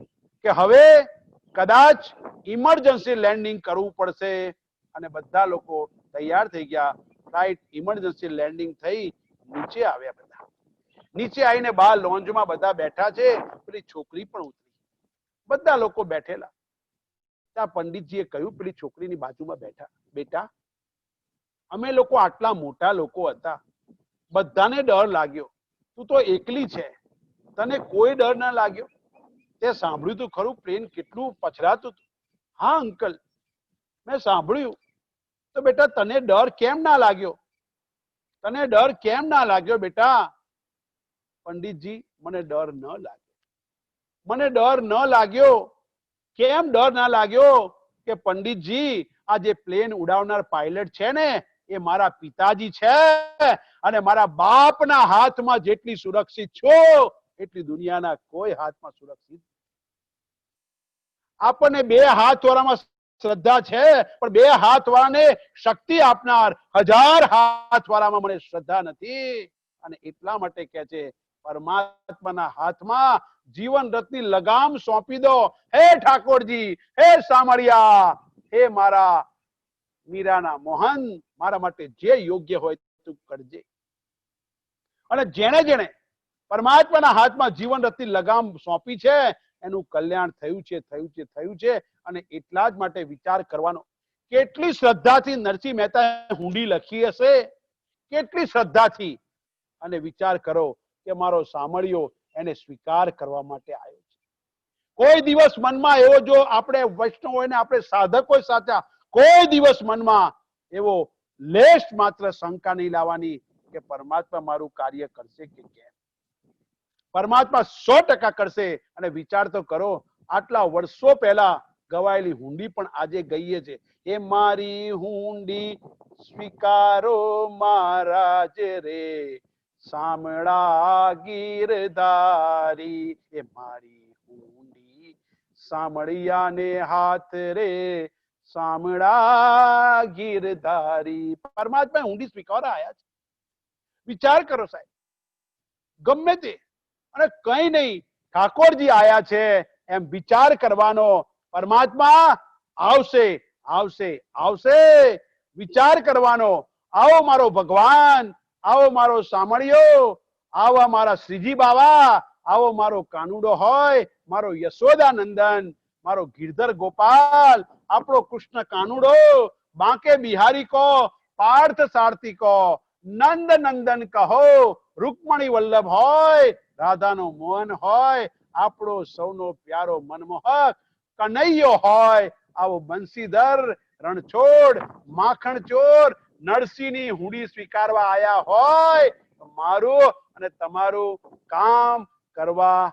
કે હવે કદાચ ઇમરજન્સી લેન્ડિંગ કરવું પડશે. અને બધા લોકો તૈયાર થઈ ગયા. ફ્લાઇટ ઇમરજન્સી લેન્ડિંગ થઈ, નીચે આવ્યા. બધા નીચે આવીને બહાર લોન્જમાં બધા બેઠા છે. પેલી છોકરી પણ ઉતરી, બધા લોકો બેઠેલા. ત્યાં પંડિતજીએ કહ્યું પેલી છોકરીની બાજુમાં બેઠા, બેટા અમે લોકો આટલા મોટા લોકો હતા, બધાને ડર લાગ્યો, તું તો એકલી છે, તને કોઈ ડર ના લાગ્યો? તે સાંભળ્યું તું ખરું પ્લેન કેટલું પછડાતું હતું? હા અંકલ, મેં સાંભળ્યું. તો બેટા તને ડર કેમ ના લાગ્યો? તને ડર કેમ ના લાગ્યો બેટા? પંડિતજી, મને ડર ન લાગ્યો. મને ડર ન લાગ્યો. કેમ ડર ના લાગ્યો? કે પંડિતજી, આ જે પ્લેન ઉડાવનાર પાયલટ છે ને એ મારા પિતાજી છે, અને મારા બાપના હાથમાં જેટલી સુરક્ષિત છો એટલી દુનિયાના કોઈ હાથમાં સુરક્ષિત. આપણને 2 હાથવાળામાં શ્રદ્ધા છે, પણ 2 હાથવાળાને શક્તિ આપનાર 1000 હાથવાળામાં મને શ્રદ્ધા નથી. અને એટલા માટે કહે છે પરમાત્માના હાથમાં જીવન રથની લગામ સોંપી દો. હે ઠાકોરજી, હે સામળિયા, હે મારા મીરાના મોહન, મારા માટે જે યોગ્ય હોય તું કરજે. અને જેણે જેણે પરમાત્માના હાથમાં જીવન રથની લગામ સોંપી છે એનું કલ્યાણ થયું છે, થયું છે, થયું છે. અને એટલા જ માટે વિચાર કરવાનો, કેટલી શ્રદ્ધાથી નરસિંહ મહેતા હુંડી લખી હશે, કેટલી શ્રદ્ધાથી. અને વિચાર કરો કે મારો સામળિયો એને સ્વીકાર કરવા માટે આવ્યો છે. કોઈ દિવસ મનમાં એવો, જો આપણે વૈષ્ણવ હોય ને આપણે સાધક હોય સાચા, કોઈ દિવસ મનમાં એવો લેશ માત્ર શંકા નહીં લાવવાની કે પરમાત્મા મારું કાર્ય કરશે કે કેમ. પરમાત્મા 100% કરશે. અને વિચાર તો કરો, આટલા વર્ષો પહેલા ગવાયેલી હુંડી પણ આજે ગઈએ છે. એ મારી હુંડી સ્વીકારો મહારાજ રે, સામળા ગીરધારી. એ મારી હુંડી સામળિયાને હાથ રે, સામળા ગીરધારી. પરમાત્મા ઊંડી સ્વીકાર આયા છે. વિચાર કરો સાહેબ, ગમે તે અને કઈ નહીં, ઠાકોરજી આયા છે એમ વિચાર કરવાનો. પરમાત્મા આવશે આવશે આવશે, વિચાર કરવાનો. આવો મારો ભગવાન, આવો મારો સામળિયો, આવા મારા શ્રીજી બાવા, આવો મારો કાનુડો હોય, મારો યશોદા નંદન, મારો ગિરધર ગોપાલ, આપણો કૃષ્ણ કાનુડો, બાંકે બિહારી કો, પાર્થ સારથી કો, નંદ નંદન કહો, રૂકમણી વલ્લભ હોય, રાધાનો મોહન હોય, આપણો સૌનો પ્યારો મનમોહક કનૈયો હોય, આવો બંસીધર, રણછોડ, માખણ ચોર, નરસિંહની હુંડી સ્વીકારવા આયા હોય, મારું અને તમારું કામ કરવા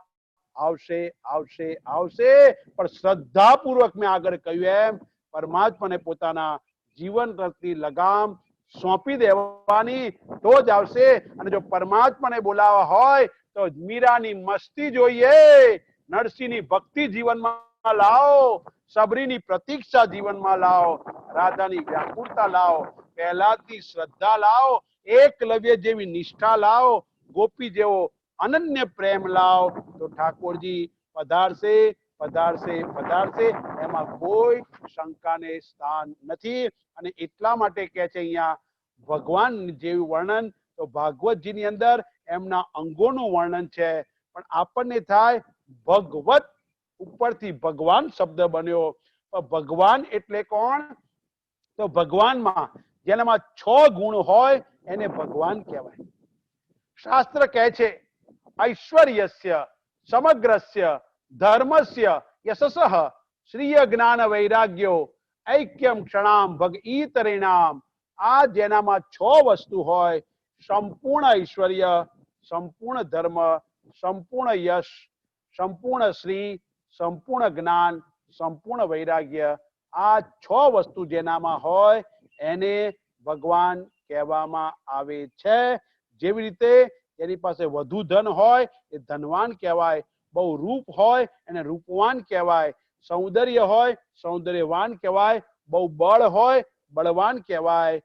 આવશે આવશે આવશે. પણ શ્રદ્ધાપૂર્વક મેં આગળ કહ્યું એમ પરમાત્માને પોતાના જીવન પ્રત્યે લગામ સોંપી દેવાની, તો જ આવશે. અને જો પરમાત્માને બોલાવા હોય તો મીરાની મસ્તી જોઈએ, નરસિંહની ભક્તિ જીવનમાં લાવો, સબરીની પ્રતીક્ષા જીવનમાં લાવો, રાધાની વ્યાકુળતા લાવો, પહેલાથી શ્રદ્ધા લાવો, એકલવ્ય જેવી નિષ્ઠા લાવો, ગોપી જેવો અનન્ય પ્રેમ લાવો, તો ઠાકોરજી પધારશે પધારશે પધારશે, એમાં કોઈ શંકાને સ્થાન નથી. અને એટલા માટે કહે છે અહીંયા ભગવાન જેવું વર્ણન તો ભાગવતજીની અંદર એમના અંગોનું વર્ણન છે. પણ આપણને થાય ભગવત ઉપરથી ભગવાન શબ્દ બન્યો, ભગવાન એટલે કોણ? તો ભગવાનમાં જેનામાં 6 ગુણ હોય એને ભગવાન કહેવાય. શાસ્ત્ર કહે છે ઐશ્વર્યસ્ય સમગ્રસ્ય ધર્મસ્ય યશસઃ શ્રીય જ્ઞાન વૈરાગ્યો ઐક્યમ ક્ષણામ ભગઈતરિણામ. આ જેનામાં 6 વસ્તુ હોય, સંપૂર્ણ ઐશ્વર્ય, સંપૂર્ણ ધર્મ, સંપૂર્ણ યશ, સંપૂર્ણ શ્રી, સંપૂર્ણ જ્ઞાન, સંપૂર્ણ વૈરાગ્ય, આ 6 વસ્તુ જેનામાં હોય એને ભગવાન કહેવામાં આવે છે. જેવી રીતે એની પાસે વધુ ધન હોય એ ધનવાન કહેવાય, બહુ રૂપ હોય એને રૂપવાન કહેવાય, સૌંદર્ય હોય સૌંદર્યવાન કહેવાય, બહુ બળ હોય બળવાન કહેવાય,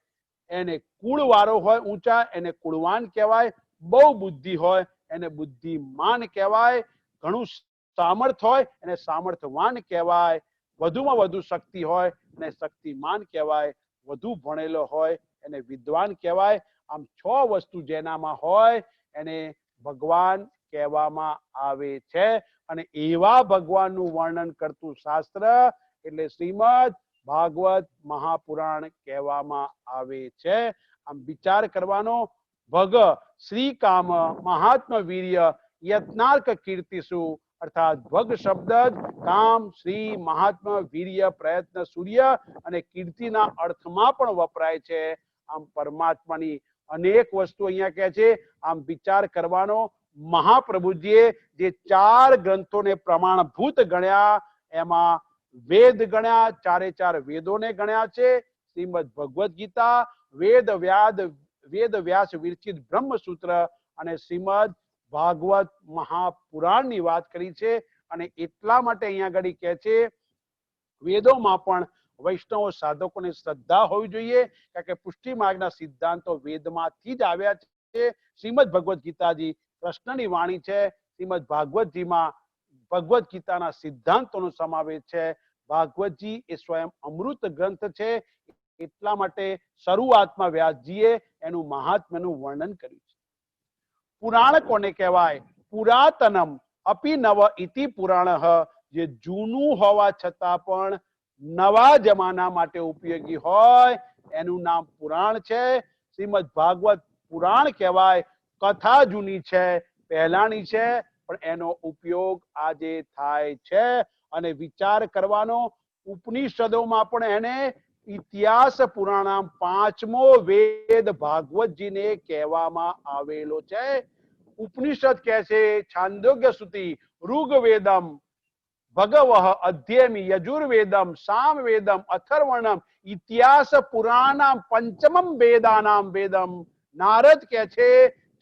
એને કુળવાળો હોય ઊંચા એને કુળવાન કહેવાય, બહુ બુદ્ધિ હોય એને બુદ્ધિમાન કહેવાય, ઘણું સામર્થ હોય એને સામર્થવાન કહેવાય, વધુમાં વધુ શક્તિ હોય એને શક્તિમાન કહેવાય, વધુ ભણેલો હોય એને વિદ્વાન કહેવાય. આમ 6 વસ્તુ જેનામાં હોય એને ભગવાન કહેવામાં આવે છે. અને એવા ભગવાનનું વર્ણન કરતું શાસ્ત્ર એટલે શ્રીમદ ભાગવત મહાપુરાણ કહેવામાં આવે છે. આમ વિચાર કરવાનો. ભગ શ્રી કામ મહાત્મ વીર્ય યત્નાર્ક કીર્તિસુ, અર્થાત ભગ શબ્દ જ કામ, શ્રી, મહાત્મા, વીર્ય, પ્રયત્ન, સૂર્ય અને કીર્તિના અર્થમાં પણ વપરાય છે. આમ પરમાત્માની અનેક વસ્તુ અહીંયા કહે છે. આમ વિચાર કરવાનો. મહાપ્રભુજીએ જે 4 ગ્રંથોને પ્રમાણભૂત ગણ્યા એમાં વેદ ગણ્યા, 4 વેદોને ગણ્યા છે. શ્રીમદ ભગવદ ગીતા, વેદ વ્યાસ વિરચિત બ્રહ્મસૂત્ર અને શ્રીમદ ભાગવત મહાપુરાણની વાત કરી છે. અને એટલા માટે અહીંયા આગળ કહે છે વેદોમાં પણ વૈષ્ણવ સાધકોને શ્રદ્ધા હોવી જોઈએ, કારણ કે પુષ્ટિ માર્ગના સિદ્ધાંતો વેદમાંથી જ આવ્યા છે. શ્રીમદ ભગવદ ગીતાજી કૃષ્ણની વાણી છે. શ્રીમદ ભાગવતજીમાં ભગવદ ગીતાના સિદ્ધાંતોનો સમાવેશ છે. ભાગવતજી એ સ્વયં અમૃત ગ્રંથ છે. એટલા માટે શરૂઆતમાં વ્યાસજીએ એનું મહાત્મ્યનું વર્ણન કર્યું છે. પુરાણ કોને કહેવાય? પુરાતનમ અપી નવ ઇતિ પુરાણ, જે જૂનું હોવા છતાં પણ નવા જમાના માટે ઉપયોગી હોય એનું નામ પુરાણ છે. શ્રીમદ ભાગવત પુરાણ કહેવાય. કથા જૂની છે, પહેલાની છે, પણ એનો ઉપયોગ આજે થાય છે. અને વિચાર કરવાનો. ઉપનિષદોમાં પણ એને ઇતિહાસ પુરાણ 5મો વેદ ભાગવતજીને કહેવામાં આવેલો છે. ઉપનિષદ કહે છે છાંદોગ્ય સુતિ, ઋગ્વેદમ, ભગવઃ, અધ્યમી, યજુર્વેદમ, સામવેદમ, અથર્વણમ, ઇતિહાસ પુરાણમ, પંચમમ વેદાનામ વેદમ. નારદ કહે છે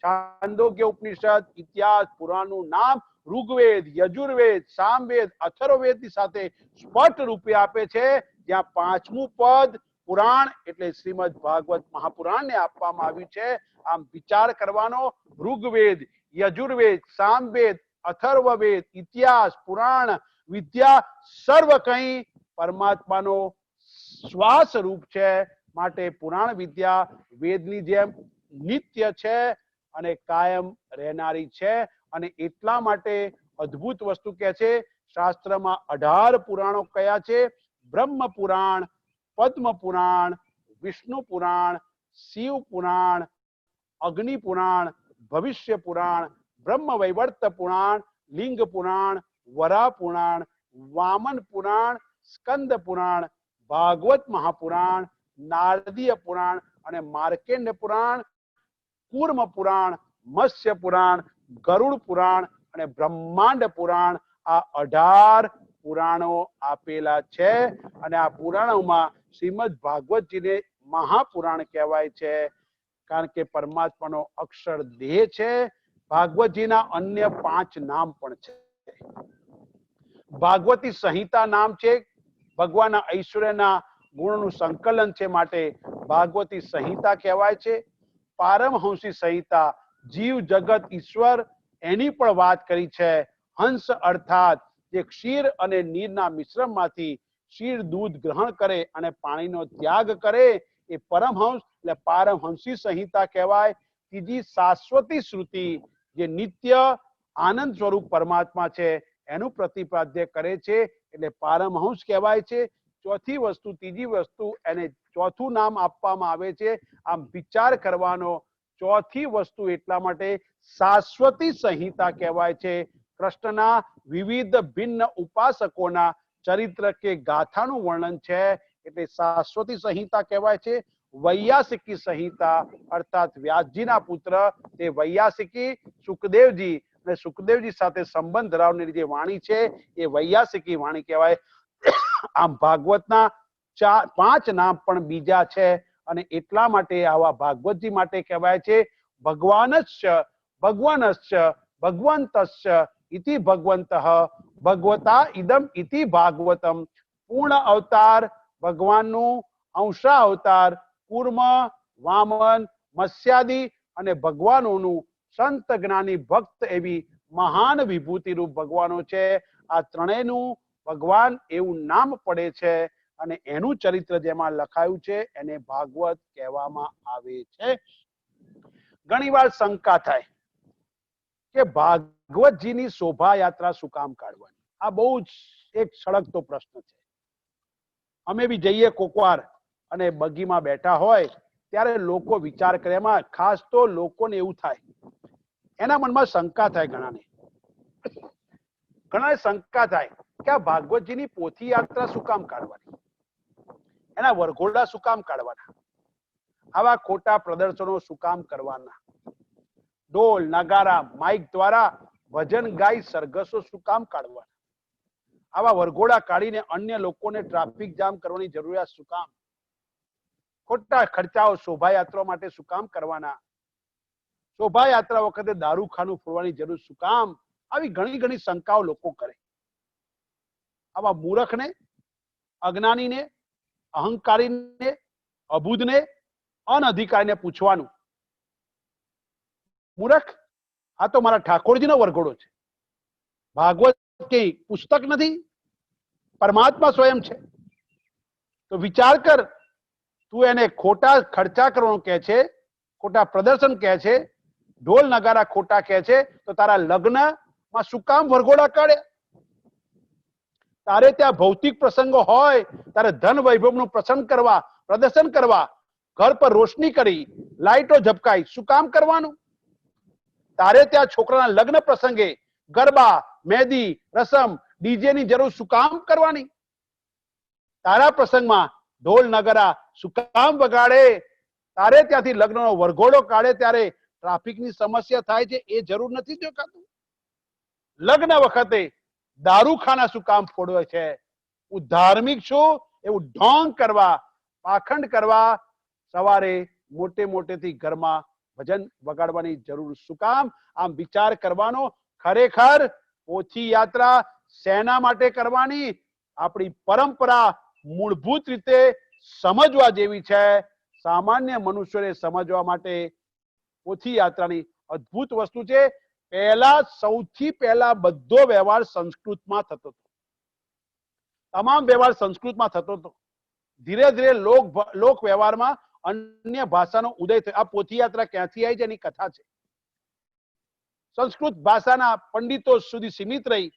છાંદોગ્ય ઉપનિષદ ઇતિહાસ પુરાણનું નામ ઋગ્વેદ, યજુર્વેદ, સામવેદ, અથર્વવેદની સાથે સ્પષ્ટ રૂપે આપે છે. જ્યાં પાંચમું પદ પુરાણ એટલે શ્રીમદ ભાગવત મહાપુરાણ ને આપવામાં આવ્યું છે. આમ વિચાર કરવાનો. ઋગ્વેદ, યજુર્વેદ, સામવેદ, અથર્વવેદ, ઇતિહાસ, પુરાણ, વિદ્યા સર્વ કંઈ પરમાત્માનો શ્વાસ રૂપ છે. માટે પુરાણ વિદ્યા વેદની જેમ નિત્ય છે અને કાયમ રહેનારી છે. અને એટલા માટે અદ્ભુત વસ્તુ કહે છે શાસ્ત્રમાં 18 પુરાણો કયા છે? બ્રહ્મ પુરાણ, પદ્મ પુરાણ, વિષ્ણુ પુરાણ, શિવ પુરાણ, અગ્નિ પુરાણ, ભવિષ્ય પુરાણ, બ્રહ્મ વૈવર્ત પુરાણ, લિંગ પુરાણ, વરા પુરાણ, વામન પુરાણ, સ્કંદ પુરાણ, ભાગવત મહાપુરાણ, નારદીય પુરાણ અને માર્કેન્ડ પુરાણ, કૂર્મ પુરાણ, મત્સ્ય પુરાણ, ગરુડ પુરાણ અને બ્રહ્માંડ પુરાણ. આ 18 પુરાણો આપેલા છે. અને આ પુરાણોમાં શ્રીમદ ભાગવતજીને મહાપુરાણ કહેવાય છે, કારણ કે પરમાત્માનો અક્ષર દેહ છે. ભાગવતજીના અન્ય 5 નામ પણ છે. ભાગવતી સંહિતા નામ છે. ભગવાનના ઐશ્વર્યના ગુણનું સંકલન છે માટે ભાગવતી સંહિતા કહેવાય છે. પારમહંસી સંહિતા જીવ જગત ઈશ્વર એની પણ વાત કરી છે. હંસ અર્થાત જે ક્ષીર અને નીરના મિશ્રણમાંથી ક્ષીર દૂધ ગ્રહણ કરે અને પાણીનો ત્યાગ કરે એ પરમહંસ એટલે પારમહંસી સંહિતા કહેવાય. ત્રીજી શાશ્વતી શ્રુતિ જે નિત્ય આનંદ સ્વરૂપ પરમાત્મા છે એનું પ્રતિપાદ્ય કરે છે એટલે પારમહંસ કહેવાય છે. ચોથી વસ્તુ, ત્રીજી વસ્તુ એને ચોથું નામ આપવામાં આવે છે. આમ વિચાર કરવાનો. ચોથી વસ્તુ એટલા માટે શાશ્વતી સંહિતા કહેવાય છે. કૃષ્ણના વિવિધ ભિન્ન ઉપાસકોના ચરિત્ર કે ગાથાનું વર્ણન છે એટલે શાશ્વતી સંહિતા કહેવાય છે. વૈયાસિકી સંહિતા અર્થાત વ્યાસજીના પુત્ર તે વૈયાસિકી સુખદેવજી અને સુખદેવજી સાથે સંબંધ ધરાવનારી જે વાણી છે એ વૈયાસિકી વાણી કહેવાય. આમ ભાગવતના 5 નામ પણ બીજા છે અને એટલા માટે આવા ભાગવતજી માટે કહેવાય છે ભગવાનશ્ચ ભગવાનશ્ચ ભગવંતશ્ચ ઇતિ ભગવંતઃ ભગવતા ઇદમ ઇતિ ભાગવતમ. પૂર્ણ અવતાર ભગવાનનું, અંશા અવતાર કૂર્મ, વામન, મત્સ્યાદિ અને ભગવાનોનું સંત જ્ઞાની ભક્ત એવી મહાન વિભૂતિ રૂપ ભગવાનો છે. આ ત્રણેયનું ભગવાન એવું નામ પડે છે અને એનું ચરિત્ર જેમાં લખાયું છે એને ભાગવત કહેવામાં આવે છે. ઘણીવાર શંકા થાય કે ભાગવતજીની શોભાયાત્રા શું કામ કાઢવાની? આ બહુ જ એક સળગતો પ્રશ્ન છે. અમે બી જઈએ કોકવાર અને બગીમાં બેઠા હોય ત્યારે લોકો વિચાર કરે. એમાં ખાસ તો લોકોને એવું થાય, એના મનમાં શંકા થાય. ઘણાને શંકા થાય કે આ ભાગવતજીની પોથી યાત્રા શું કામ કાઢવાની? એના વરઘોડા શું કામ કાઢવાના? આવા ખોટા પ્રદર્શનો શું કામ કરવાના? ઢોલ નગારા માઇક દ્વારા ભજન ગાઈ સરઘસો શું કામ કાઢવાના? આવા વરઘોડા કાઢીને અન્ય લોકોને ટ્રાફિક જામ કરવાની જરૂરિયાત શું કામ? ખોટા ખર્ચાઓ શોભાયાત્રા માટે શું કામ કરવાના? શોભાયાત્રા વખતે દારૂખાનું ફોડવાની જરૂર શું કામ? આવી ઘણી ઘણી શંકાઓ લોકો કરે. આવા મૂર્ખને, અજ્ઞાનીને, અહંકારીને, અબુધને, અનધિકારીને પૂછવાનું, મૂર્ખ, આ તો મારા ઠાકોરજીનો વરઘોડો છે. ભાગવત કે પુસ્તક નથી, પરમાત્મા સ્વયં છે. તો વિચાર કર, તું એને ખોટા ખર્ચા કરવાનું કહે છે, ખોટા પ્રદર્શન કહે છે, ઢોલ નગારા ખોટા કહે છે, તો તારા લગ્નમાં શું કામ વરઘોડા કાઢે? તારે ત્યાં ભૌતિક પ્રસંગો હોય તારે ધન વૈભવનું પ્રદર્શન કરવા, ઘર પર રોશની કરી, લાઈટો ઝબકાઈ શું કામ કરવાનું? તારે ત્યાં છોકરાના લગ્ન પ્રસંગે ગરબા, મહેંદી, રસમ, ડીજે ની જરૂર શું કામ કરવાની? તારા પ્રસંગમાં ઢોલ નગારા શું કામ વગાડે? તારે ત્યાંથી લગ્નનો વરઘોડો કાઢે ત્યારે ટ્રાફિકની સમસ્યા થાય છે, એ જરૂર નથી દેખાતું. લગ્ન વખતે દારૂખાના શું કામ ફોડવે છે? હું ધાર્મિક છું એવું ઢોંગ કરવા, પાખંડ કરવા સવારે મોટેથી ઘરમાં ભજન વગાડવાની જરૂર શું કામ? આમ વિચાર કરવાનો. ખરેખર પોથી યાત્રા શેના માટે કરવાની? આપણી પરંપરા મૂળભૂત રીતે સમજવા જેવી છે. સામાન્ય મનુષ્યોને સમજવા માટે પોથી યાત્રાની અદ્ભુત વસ્તુ છે. સૌથી પહેલા બધો વ્યવહાર સંસ્કૃતમાં થતો હતો. તમામ વ્યવહાર સંસ્કૃતમાં થતો હતો. ધીરે ધીરે લોક વ્યવહારમાં અન્ય ભાષાનો ઉદય થયો. આ પોથી યાત્રા ક્યાંથી આવી છે એની કથા છે. સંસ્કૃત ભાષાના પંડિતો સુધી સીમિત રહી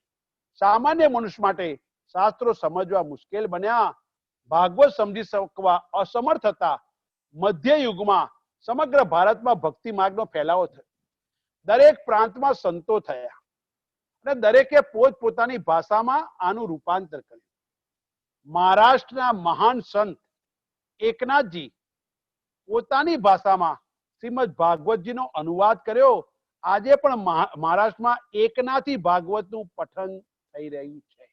સામાન્ય મનુષ્ય માટે શાસ્ત્રો સમજવા મુશ્કેલ બન્યા. ભાગવત સમજી શકવા અસમર્થ હતા. મધ્ય યુગમાં સમગ્ર ભારતમાં ભક્તિ માર્ગનો ફેલાવો થયો. દરેક પ્રાંતમાં સંતો થયા અને દરેકે પોતપોતાની ભાષામાં આનું રૂપાંતર કર્યું. મહારાષ્ટ્રના મહાન સંત એકનાથજી પોતાની ભાષામાં શ્રીમદ ભાગવતજીનો અનુવાદ કર્યો. આજે પણ મહારાષ્ટ્રમાં એકનાથી ભાગવતનું પઠન થઈ રહ્યું છે.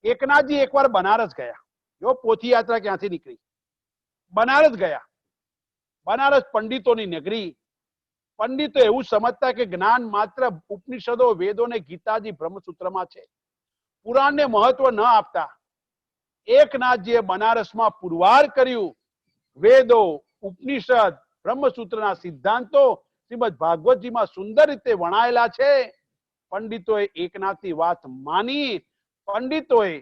એકનાથજી એકવાર બનારસ ગયા. જો પોથી યાત્રા ક્યાંથી નીકળી, બનારસ ગયા. બનારસ પંડિતોની નગરી. પંડિતો એવું સમજતા કે જ્ઞાન માત્ર ઉપનિષદો, વેદો ને ગીતાજી બ્રહ્મસૂત્રમાં છે. પુરાણને મહત્વ ન આપતા એકનાથજીએ બનારસમાં પુરવાર કર્યું. વેદો, ઉપનિષદ, બ્રહ્મસૂત્રના સિદ્ધાંતો શ્રીમદ ભાગવતજીમાં સુંદર રીતે વણાયેલા છે. પંડિતોએ એકનાથની વાત માની. પંડિતોએ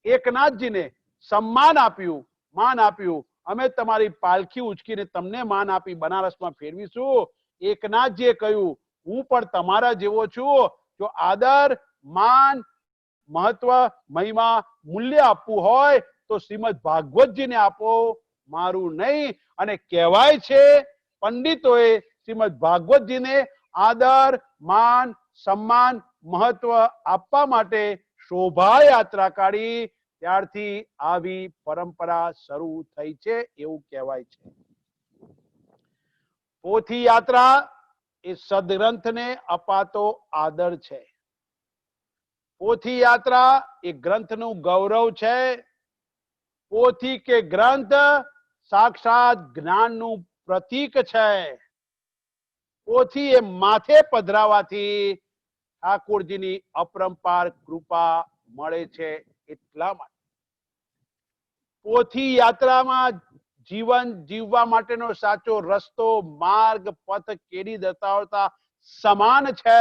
એકનાથજીને સન્માન આપ્યું, માન આપ્યું. અમે તમારી પાલખી ઉચકીને તમને માન આપી બનારસમાં ફેરવીશું. એકનાથજીએ કહ્યું, હું પણ તમારા જેવો છું. જો આદર, માન, મહત્વ, મહિમા, મૂલ્ય આપવું હોય તો શ્રીમદ ભાગવતજીને આપો, મારું નહીં. અને કહેવાય છે પંડિતોએ શ્રીમદ ભાગવતજીને આદર, માન, સન્માન, મહત્વ આપવા માટે શોભાયાત્રા કાઢી. ત્યારથી આવી પરંપરા શરૂ થઈ છે એવું કહેવાય છે. પોથી યાત્રા એ સદગ્રંથને અપાતો આદર છે. પોથી યાત્રા એ ગ્રંથનું ગૌરવ છે. પોથી કે ગ્રંથ સાક્ષાત જ્ઞાનનું પ્રતીક છે. પોથી એ માથે પધરાવાથી ઠાકોરજીની અપરંપાર કૃપા મળે છે. એટલા માટે પોથી યાત્રામાં જીવન જીવવા માટેનો સાચો રસ્તો, માર્ગ, પથ કેડી દર્શાવતા સમાન છે.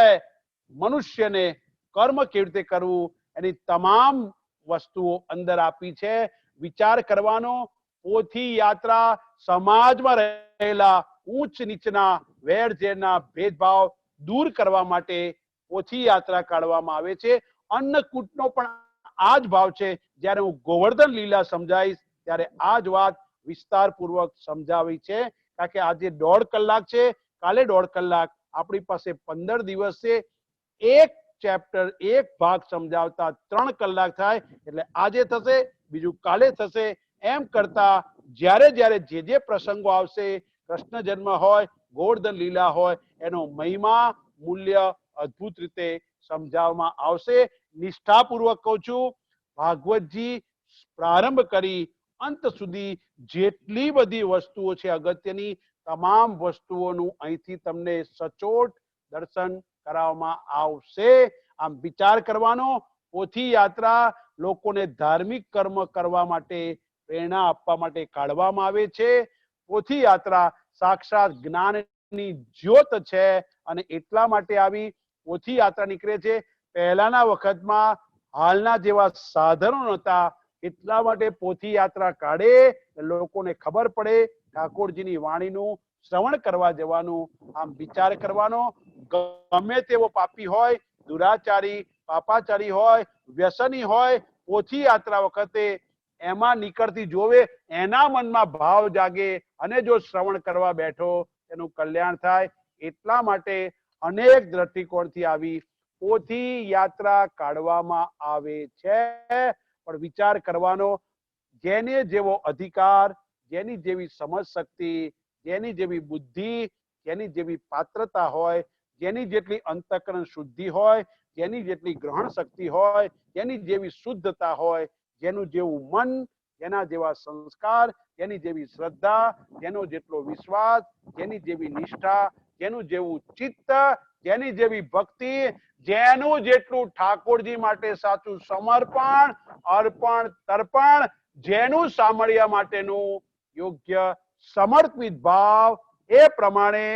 મનુષ્યને કર્મ કેવી રીતે કરવું એની તમામ વસ્તુઓ અંદર આપી છે. વિચાર કરવાનો. પોથી યાત્રા સમાજમાં રહેલા ઊંચ નીચના વેર ઝેરના ભેદભાવ દૂર કરવા માટે પોથી યાત્રા કાઢવામાં આવે છે. અન્નકૂટનો પણ આ જ ભાવ છે. જ્યારે હું ગોવર્ધન લીલા સમજાવીશ ત્યારે આ જ વાત વિસ્તારપૂર્વક સમજાવી છે. કારણ કે આજે 1.5 કલાક છે, કાલે 1.5 કલાક, આપણી પાસે 15 દિવસ છે. એક ચેપ્ટર, એક ભાગ સમજાવતા 3 કલાક થાય. એટલે આજે થશે, બીજું કાલે થશે. એમ કરતા જ્યારે જ્યારે જે પ્રસંગો આવશે, કૃષ્ણ જન્મ હોય, ગોવર્ધન લીલા હોય, એનો મહિમા, મૂલ્ય અદ્ભુત રીતે સમજાવવામાં આવશે. નિષ્ઠાપૂર્વક કહું છું, ભાગવતજી પ્રારંભ કરી અંત સુધી જેટલી બધી વસ્તુઓ છે અગત્યની, તમામ વસ્તુઓનું અહીંથી તમને સચોટ દર્શન કરાવવામાં આવશે. આમ વિચાર કરવાનો. પોથી યાત્રા લોકોને ધાર્મિક કર્મ કરવા માટે પ્રેરણા આપવા માટે કાઢવામાં આવે છે. પોથી યાત્રા સાક્ષાત જ્ઞાનની જ્યોત છે અને એટલા માટે આવી પોથી યાત્રા નીકળે છે. પહેલાના વખતમાં હાલના જેવા સાધનો નહોતા, એટલા માટે પોથી યાત્રા કાઢે, લોકોને ખબર પડે, ઠાકોરજીની વાણીનું શ્રવણ કરવા જવાનું. આમ વિચાર કરવાનો. ગમે તેવો પાપી હોય, દુરાચારી, પાપાચારી હોય, વ્યસની હોય, પોથી યાત્રા વખતે એમાં નીકળતી જોવે, એના મનમાં ભાવ જાગે અને જો શ્રવણ કરવા બેઠો એનું કલ્યાણ થાય. એટલા માટે અનેક દ્રષ્ટિકોણથી આવી પોથી યાત્રા કાઢવામાં આવે છે. પણ વિચાર કરવાનો. જેને જેવો અધિકાર, જેની જેવી સમજ શક્તિ, જેની જેવી બુદ્ધિ, જેની જેવી પાત્રતા હોય, જેની જેટલી અંતઃકરણ શુદ્ધિ હોય, જેની જેટલી ગ્રહણ શક્તિ હોય, જેની જેવી શુદ્ધતા હોય, જેનું જેવું મન, જેના જેવા સંસ્કાર, જેની જેવી શ્રદ્ધા, જેનો જેટલો વિશ્વાસ, જેની જેવી નિષ્ઠા, જેનું જેવું ચિત્ત, જેની જેવી ભક્તિ, જેનું જેટલું ઠાકોરજી માટે સાચું સમર્પણ, અર્પણ, તર્પણ, જેનું સામળિયા માટેનું યોગ્ય સમર્પિત ભાવ, એ પ્રમાણે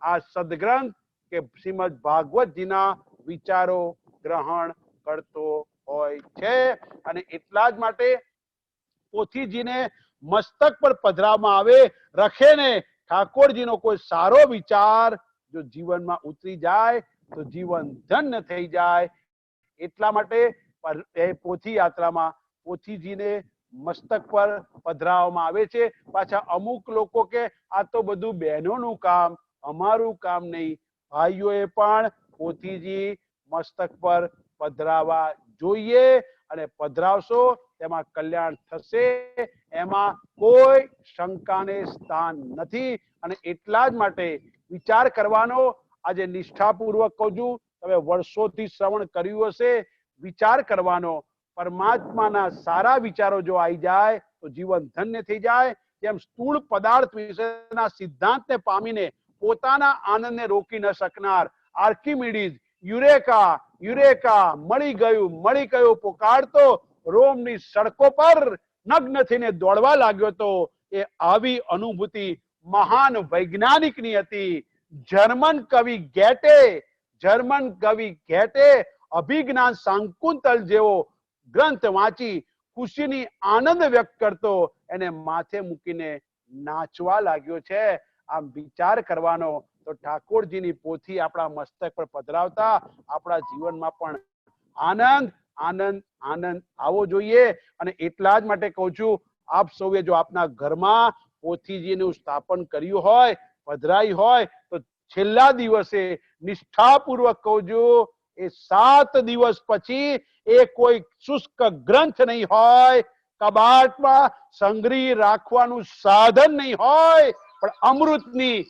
આ સદગ્રંથ કે શ્રીમદ ભાગવતજીના વિચારો ગ્રહણ કરતો હોય છે. અને એટલા જ માટે પોથીજીને મસ્તક પર પધરાવવામાં આવે, રખે ને ઠાકોરજીનો કોઈ સારો વિચાર જો જીવનમાં ઉતરી જાય તો જીવન ધન્ય થઈ જાય. એટલા માટે એ પોથી યાત્રામાં પોથીજીને મસ્તક પર પધરાવવામાં આવે છે. પાછા અમુક લોકો કે આ તો બધું બહેનોનું કામ, અમારું કામ નહીં. ભાઈઓએ પણ પોથીજી મસ્તક પર પધરાવા જોઈએ, અને પધરાવશો તેમાં કલ્યાણ થશે, એમાં કોઈ શંકાને સ્થાન નથી. અને એટલા જ માટે વિચાર કરવાનો, આજે નિષ્ઠાપૂર્વક કહું છું, તમે વર્ષોથી શ્રવણ કર્યું હશે, વિચાર કરવાનો. પરમાત્માના સારા વિચારો જો આવી જાય તો જીવન ધન્ય થઈ જાય. જેમ સ્થૂળ પદાર્થ વિશેના સિદ્ધાંતને પામીને પોતાના આનંદને રોકી ન શકનાર આર્કિમિડીઝ યુરેકા યુરેકા મળી ગયું પુકારતો રોમની સડકો પર નગ્ન થઈને દોડવા લાગ્યો તો એ આવી અનુભૂતિ મહાન વૈજ્ઞાનિકની હતી. જર્મન કવિ ગેટે અભિજ્ઞાન શાકુંતલ જેવો ગ્રંથ વાંચી ખુશીની આનંદ વ્યક્ત કરતો એને માથે મૂકીને નાચવા લાગ્યો છે. આમ વિચાર કરવાનો તો ઠાકોરજીની પોથી આપણા મસ્તક પર પધરાવતા આપણા જીવનમાં પણ આનંદ આનંદ આનંદ આવવો જોઈએ. અને એટલા જ માટે કહું છું, આપ સૌએ જો આપના ઘરમાં પોથીજીનું સ્થાપન કર્યું હોય, પધરાઈ હોય, તો છેલ્લા દિવસે નિષ્ઠાપૂર્વક કહું છું, એ 7 દિવસ પછી એ કોઈ શુષ્ક ગ્રંથ નહીં હોય, કબાટમાં સંગ્રહી રાખવાનું સાધન નહીં હોય, પણ અમૃતની,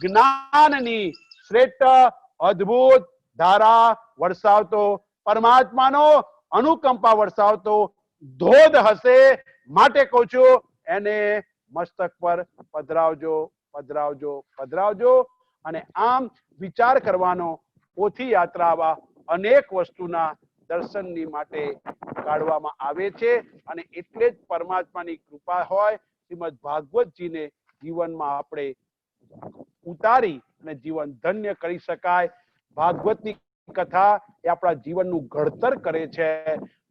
જ્ઞાનની શ્રેષ્ઠ અદ્ભુત ધારા વરસાવતો, પરમાત્માનો અનુકંપા વરસાવતો ધોધ હશે. માટે કહું છું, એને મસ્તક પર પધરાવજો, પધરાવજો, પધરાવજો. અને આમ વિચાર કરવાનો, પોથી યાત્રા આવા અનેક વસ્તુના દર્શનની માટે કાઢવામાં આવે છે. અને એટલે જ પરમાત્માની કૃપા હોય, શ્રીમદ ભાગવતજીને જીવનમાં આપણે ઉતારી અને જીવન ધન્ય કરી શકાય. ભાગવતની કથા એ આપણા જીવનનું ઘડતર કરે છે.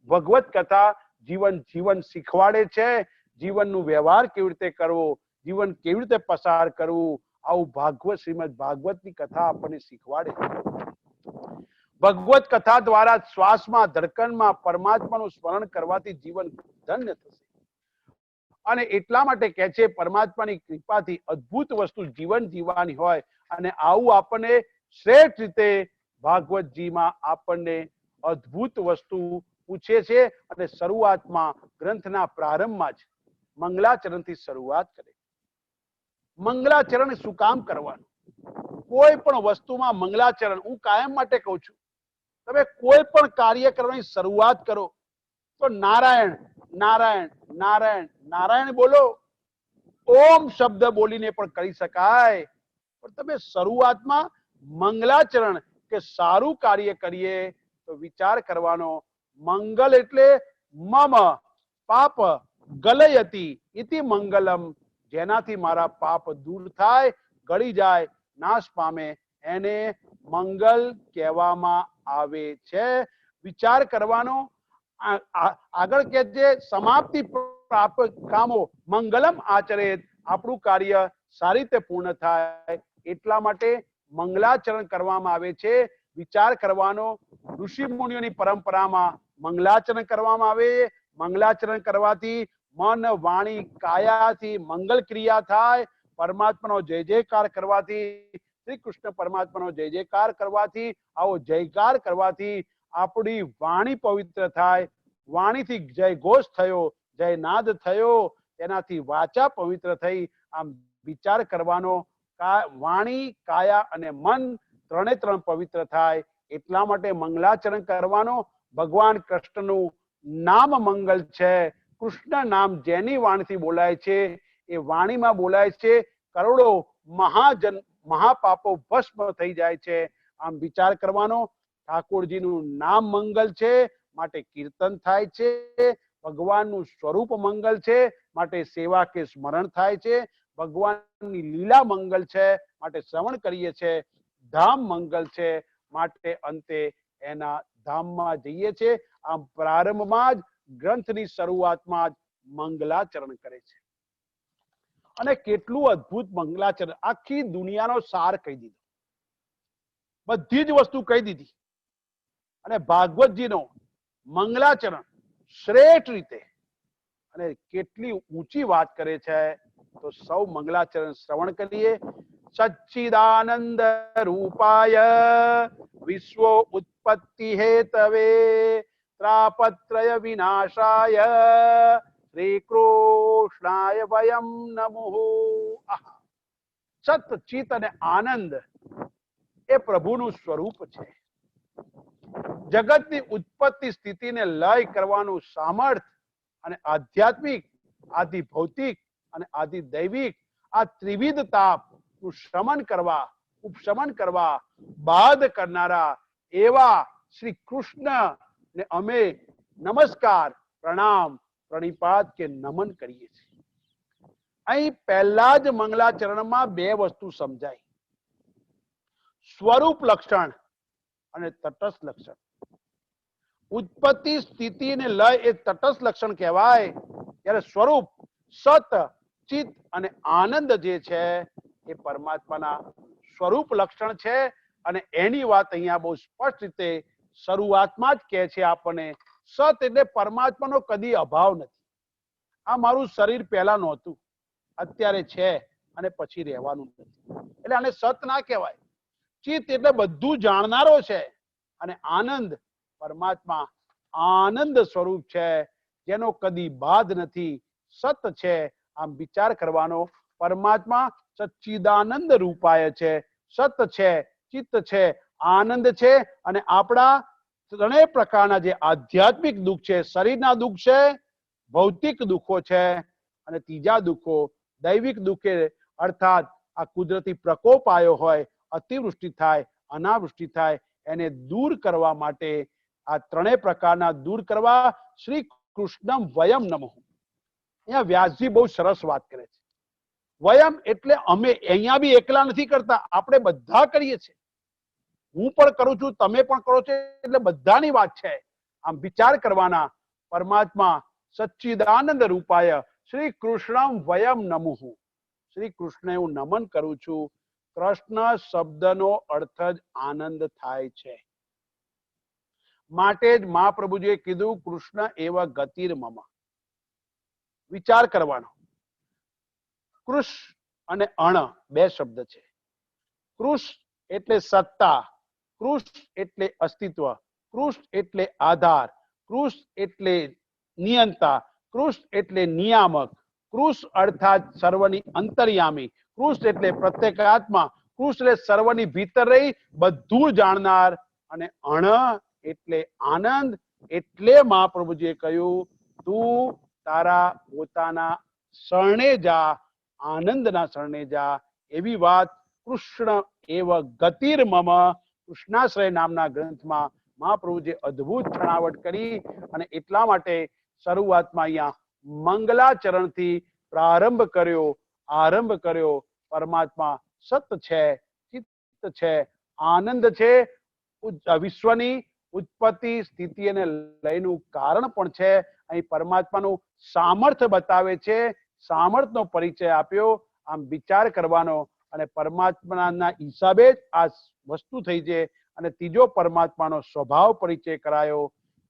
ભગવત કથા જીવન શીખવાડે છે. જીવનનું વ્યવહાર કેવી રીતે કરવો, જીવન કેવી રીતે પસાર કરવું, આવું શ્રીમદ ભાગવતની કથા આપણને શીખવાડે છે. ભગવત કથા દ્વારા શ્વાસમાં, ધડકનમાં પરમાત્માનું સ્મરણ કરવાથી જીવન ધન્ય થશે. અને એટલા માટે કહે છે, પરમાત્માની કૃપાથી અદ્ભુત વસ્તુ જીવન જીવવાની હોય. અને આવું આપણને શ્રેષ્ઠ રીતે ભાગવતજીમાં આપણને અદ્ભુત વસ્તુ પૂછે છે. અને શરૂઆતમાં ગ્રંથના પ્રારંભમાં જ મંગલાચરણથી શરૂઆત કરે. મંગલાચરણ શું કામ કરવાનું? કોઈ પણ વસ્તુમાં મંગલાચરણ, હું કાયમ માટે કહું છું, તમે કોઈ પણ કાર્ય કરવાની શરૂઆત કરો તો નારાયણ નારાયણ નારાયણ નારાયણ બોલો. ઓમ શબ્દ બોલીને પણ કરી શકાય, પણ તમે શરૂઆતમાં મંગલાચરણ કે સારું કાર્ય કરીએ તો વિચાર કરવાનો. મંગલ એટલે મમ પાપ ગલયતિ ઇતિ મંગલમ, જેનાથી મારા પાપ દૂર થાય, ગળી જાય, નાશ પામે, એને મંગલ કહેવામાં આવે છે. વિચાર કરવાનો. આગળ કે છે, સમાપ્તિ પ્રાપ્ત કામો મંગલમ આચરેત, આપણું કાર્ય સારી રીતે પૂર્ણ થાય એટલા માટે મંગલાચરણ કરવામાં આવે છે. વિચાર કરવાનો. ઋષિ મુનિઓની પરંપરામાં મંગલાચરણ કરવામાં આવે. મંગલાચરણ કરવાથી મન, વાણી, કાયાથી મંગલ ક્રિયા થાય. પરમાત્માનો જય જયકાર કરવાથી, શ્રી કૃષ્ણ પરમાત્માનો જય જયકાર કરવાથી, આવો જયકાર કરવાથી આપણી વાણી પવિત્ર થાય. વાણીથી જય ઘોષ થયો, જય નાદ થયો, તેનાથી વાચા પવિત્ર થઈ. આમ વિચાર કરવાનો. વાણી, કાયા અને મન ત્રણે પવિત્ર થાય. એટલા માટે મંગલાચરણ કરવાનો. ભગવાન કૃષ્ણનું નામ મંગલ છે. કૃષ્ણ નામ જેની વાણીથી બોલાય છે, એ વાણીમાં બોલાય છે. કરોડો મહાપાપો ભસ્મ થઈ જાય છે. આમ વિચાર કરવાનો. ઠાકોરજીનું નામ મંગલ છે માટે કીર્તન થાય છે, ભગવાનનું સ્વરૂપ મંગલ છે માટે સેવા કે સ્મરણ થાય છે, ભગવાનની લીલા મંગલ છે માટે શ્રવણ કરીએ છીએ, ધામ મંગલ છે માટે અંતે એના ધામમાં જઈએ છીએ. આમ પ્રારંભમાં જ ગ્રંથની શરૂઆતમાં જ મંગલાચરણ કરે છે. અને કેટલું અદ્ભુત મંગલાચરણ, આખી દુનિયાનો સાર કહી દીધો, બધી જ વસ્તુ કહી દીધી. અને ભાગવતજીનો મંગલાચરણ શ્રેષ્ઠ રીતે અને કેટલી ઊંચી વાત કરે છે. તો સૌ મંગલાચરણ શ્રવણ કરીએ. સચ્ચિદાનંદ રૂપાય વિશ્વ ઉત્પત્તિ હેતવે ત્રાપત્રય વિનાશાય શ્રી કૃષ્ણાય વયમ નમઃ. સત, ચિત અને આનંદ એ પ્રભુનું સ્વરૂપ છે. જગતની ઉત્પત્તિ સ્થિતિને લય કરવાનું સામર્થ અને આધ્યાત્મિક, આદિ ભૌતિક અને આદિ દૈવિક આ ત્રિવિધ તાપનું શમન કરવા, ઉપશમન કરવા, બાદ કરનારા એવા શ્રી કૃષ્ણ ને અમે નમસ્કાર, પ્રણામ, પ્રણિપાત કે નમન કરીએ છીએ. અહીં પહેલા જ મંગલાચરણમાં બે વસ્તુ સમજાય, સ્વરૂપ લક્ષણ અને તટસ્થ લક્ષણ. ઉત્પત્તિ, સ્થિતિ અને લય એ તટસ્થ લક્ષણ કહેવાય, ત્યારે સ્વરૂપ, સત, ચિત અને આનંદ જે છે એ પરમાત્માના સ્વરૂપ લક્ષણ છે. અને એની વાત અહીંયા બહુ સ્પષ્ટ રીતે શરૂઆતમાં જ કહે છે આપણને. સત એટલે પરમાત્માનો કદી અભાવ નથી. આ મારું શરીર પહેલા નહોતું, અત્યારે છે અને પછી રહેવાનું નથી, એટલે આને સત ના કહેવાય. ચિત એટલે બધું જાણનારો છે. અને આનંદ, પરમાત્મા આનંદ સ્વરૂપ છે, જેનો કદી બાદ નથી, સત છે. આમ વિચાર કરવાનો. પરમાત્મા સચ્ચિદાનંદ રૂપાય છે, સત છે, ચિત્ત છે, આનંદ છે. અને આપણા ત્રણેય પ્રકારના જે આધ્યાત્મિક દુઃખ છે, શરીરના દુઃખ છે, ભૌતિક દુઃખો છે, અને ત્રીજા દુઃખો દૈવિક દુઃખે, અર્થાત આ કુદરતી પ્રકોપ આવ્યો હોય, અતિવૃષ્ટિ થાય, અનાવૃષ્ટિ થાય, એને દૂર કરવા માટે, આ ત્રણેય પ્રકારના દૂર કરવા શ્રી કૃષ્ણમ વયમ નમઃ. અહીંયા વ્યાસજી બહુ સરસ વાત કરે છે. વયમ એટલે અમે. અહીંયા બી એકલા નથી કરતા, આપણે બધા કરીએ છીએ. હું પણ કરું છું, તમે પણ કરો છો, એટલે બધાની વાત છે. આમ વિચાર કરવાના. પરમાત્મા સચ્ચિદાનંદ રૂપાય શ્રી કૃષ્ણમ વયમ નમઃ. શ્રી કૃષ્ણને હું નમન કરું છું. કૃષ્ણ શબ્દનો અર્થ જ આનંદ થાય છે. માટે જ મહાપ્રભુજીએ કીધું કૃષ્ણ એવ ગતિર મમ. વિચાર કરવાનો. કૃષ અને અણ બે શબ્દ છે. કૃષ એટલે સત્તા, કૃષ એટલે અસ્તિત્વ, કૃષ એટલે આધાર, કૃષ એટલે નિયંતા, કૃષ એટલે નિયામક, કૃષ અર્થાત સર્વની અંતર્યામી, કૃષ એટલે પ્રત્યેકાત્મા, કૃષ એટલે સર્વની ભીતર રહી બધું જાણનાર. અને અણ એટલે આનંદ. એટલે મહાપ્રભુજીએ કહ્યું તું તારા પોતાના શરણે જા, આનંદના શરણે જા. એવી વાત કૃષ્ણ એવ ગતિર મમ, કૃષ્ણાશ્રય નામના ગ્રંથમાં મહાપ્રભુજીએ અદ્ભુત છણાવટ કરી. અને એટલા માટે શરૂઆતમાં અહીંયા મંગલાચરણથી પ્રારંભ કર્યો, આરંભ કર્યો. પરમાત્મા સત છે, ચિત્ત છે, આનંદ છે, વિશ્વની ઉત્પત્તિ, સ્થિતિ અને લયનું કારણ પણ છે. અહીં પરમાત્માનું સામર્થ્ય બતાવે છે, સામર્થ્યનો પરિચય આપ્યો. આમ વિચાર કરવાનો. અને પરમાત્માના હિસાબે જ આ વસ્તુ થઈ છે. અને ત્રીજો પરમાત્માનો સ્વભાવ પરિચય કરાયો.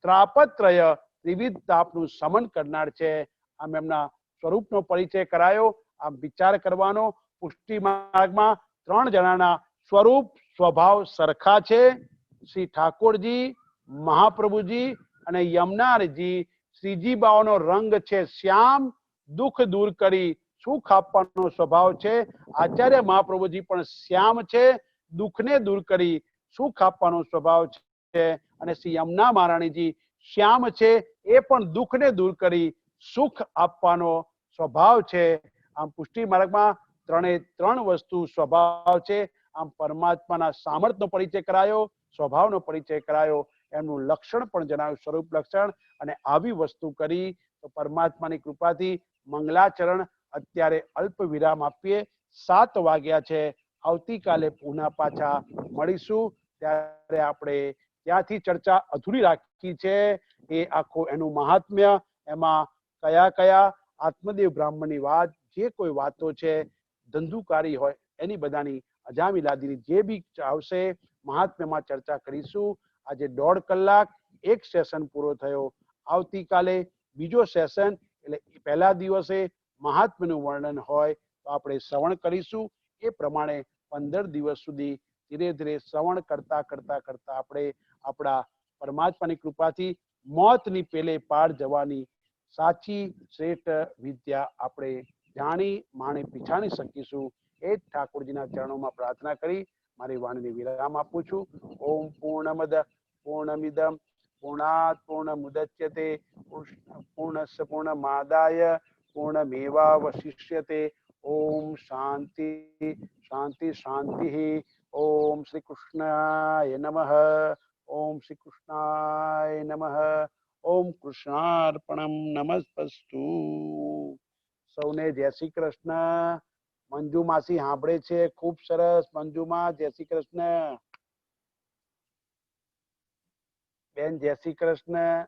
ત્રાપત્રય ત્રિવિધ તાપનું શમન કરનાર છે. આમ એમના સ્વરૂપનો પરિચય કરાયો. આમ વિચાર કરવાનો. પુષ્ટિ માર્ગમાં 3 જણાના સ્વરૂપ સ્વભાવ સરખા છે. શ્રી ઠાકોરજી, મહાપ્રભુજી અને યમુનાજી. શ્રીજી બાવાનો રંગ છે શ્યામ, દુઃખ દૂર કરી સુખ આપવાનો સ્વભાવ છે. આચાર્ય મહાપ્રભુજી પણ શ્યામ છે, દુઃખને દૂર કરી સુખ આપવાનો સ્વભાવ છે. અને શ્રી યમુના મહારાણીજી શ્યામ છે, એ પણ દુઃખને દૂર કરી સુખ આપવાનો સ્વભાવ છે. આમ પુષ્ટિ માર્ગમાં 3 વસ્તુ સ્વભાવ છે. આમ પરમાત્માના સામર્થ્યનો પરિચય કરાયો, સ્વભાવનો પરિચય કરાયો, એમનું લક્ષણ પણ જણાવ્યું, સ્વરૂપ લક્ષણ. અને આવી વસ્તુ કરી તો પરમાત્માની કૃપાથી મંગલાચરણ અત્યારે અલ્પ વિરામ આપીએ. 7 વાગ્યા છે. આવતીકાલે પુનઃ પાછા મળીશું. ત્યારે આપણે ત્યાંથી ચર્ચા અધૂરી રાખી છે એ આખું એનું મહાત્મ્ય, એમાં કયા કયા આત્મદેવ બ્રાહ્મણની વાત, જે કોઈ વાતો છે ધંધુકારી હોય એની બધાની અજામિલાદીની જે બી આવશે મહાત્મ્યમાં ચર્ચા કરીશું. આજે 1.5 કલાક એક સેશન પૂરો થયો. આવતીકાલે બીજો સેશન, એટલે પહેલા દિવસે મહાત્મ્યનું વર્ણન હોય તો આપણે શ્રવણ કરીશું. એ પ્રમાણે 15 દિવસ સુધી ધીરે ધીરે શ્રવણ કરતા કરતા કરતા આપણે આપણા પરમાત્માની કૃપાથી મોતની પેલે પાર જવાની સાચી શ્રેષ્ઠ વિદ્યા આપણે જાણી માણી પીછાણી શકીશું. એ જ ઠાકોરજીના ચરણોમાં પ્રાર્થના કરી મારી વાણીને વિરામ આપું છું. ઓમ પૂર્ણમદ પૂર્ણમિદમ પૂર્ણાત પૂર્ણમુદચ્યતે પૂર્ણસ્ય પૂર્ણમાદાય પૂર્ણમેવાવશિષ્યતે. ઓમ શાંતિ શાંતિ શાંતિ. ઓમ શ્રી કૃષ્ણાય નમઃ. ઓમ શ્રી કૃષ્ણાય નમઃ. ઓમ કૃષ્ણાર્પણમ નમસ્તસ્તુ. સૌને જય શ્રી કૃષ્ણ. મંજુ માસી સાંભળે છે? ખૂબ સરસ. મંજુમાં જય શ્રી કૃષ્ણ. બેન જય શ્રી કૃષ્ણ.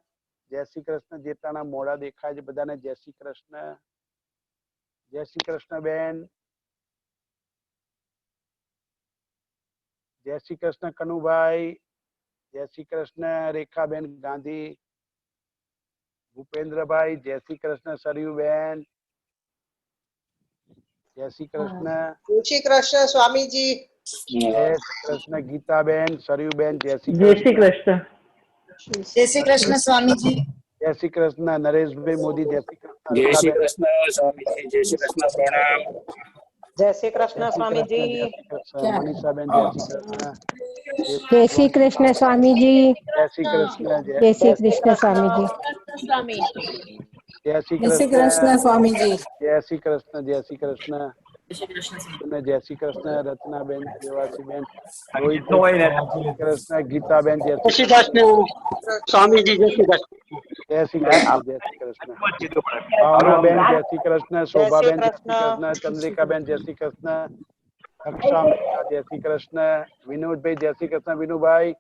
જય શ્રી કૃષ્ણ. જેટલાના મોડા દેખાય છે બધાને જય શ્રી કૃષ્ણ. જય શ્રી કૃષ્ણ બેન. જય શ્રી કૃષ્ણ કનુભાઈ. જય શ્રી કૃષ્ણ રેખાબેન ગાંધી. ભૂપેન્દ્રભાઈ જય શ્રી કૃષ્ણ. સરયુબેન જય શ્રી કૃષ્ણ. જય શ્રી કૃષ્ણ સ્વામીજી. જય શ્રી કૃષ્ણ ગીતાબેન. સરયુબેન જય શ્રી જય શ્રી કૃષ્ણ. કૃષ્ણ. જય શ્રી કૃષ્ણ સ્વામીજી. જય શ્રી કૃષ્ણ નરેશભાઈ મોદી. જય શ્રી કૃષ્ણ. જય શ્રી કૃષ્ણ સ્વામીજી. જય શ્રી કૃષ્ણ. પ્રણામ. જય શ્રી કૃષ્ણ સ્વામીજી. મનીષાબેન જય શ્રી કૃષ્ણ. જય શ્રી કૃષ્ણ સ્વામીજી. જય શ્રી કૃષ્ણ. જય શ્રી કૃષ્ણ સ્વામીજી. જય શ્રી જય શ્રી કૃષ્ણ. કૃષ્ણ સ્વામીજી. જય શ્રી કૃષ્ણ. જય શ્રી કૃષ્ણ. જય શ્રી કૃષ્ણ. અને જય શ્રી કૃષ્ણ રત્નાબેન દેવાસીબેન. રોહિતભાઈ કૃષ્ણ. ગીતાબેન જય શ્રી કૃષ્ણ. સ્વામીજી જય શ્રી કૃષ્ણ. જય શ્રી કૃષ્ણ. જય શ્રી કૃષ્ણ. ભાવનાબેન જય શ્રી કૃષ્ણ. શોભાબેન જય શ્રી કૃષ્ણ. ચંદ્રિકાબેન જય શ્રી કૃષ્ણ. અક્ષા મહેતા જય શ્રી કૃષ્ણ. વિનોદભાઈ જય શ્રી કૃષ્ણ. વિનુભાઈ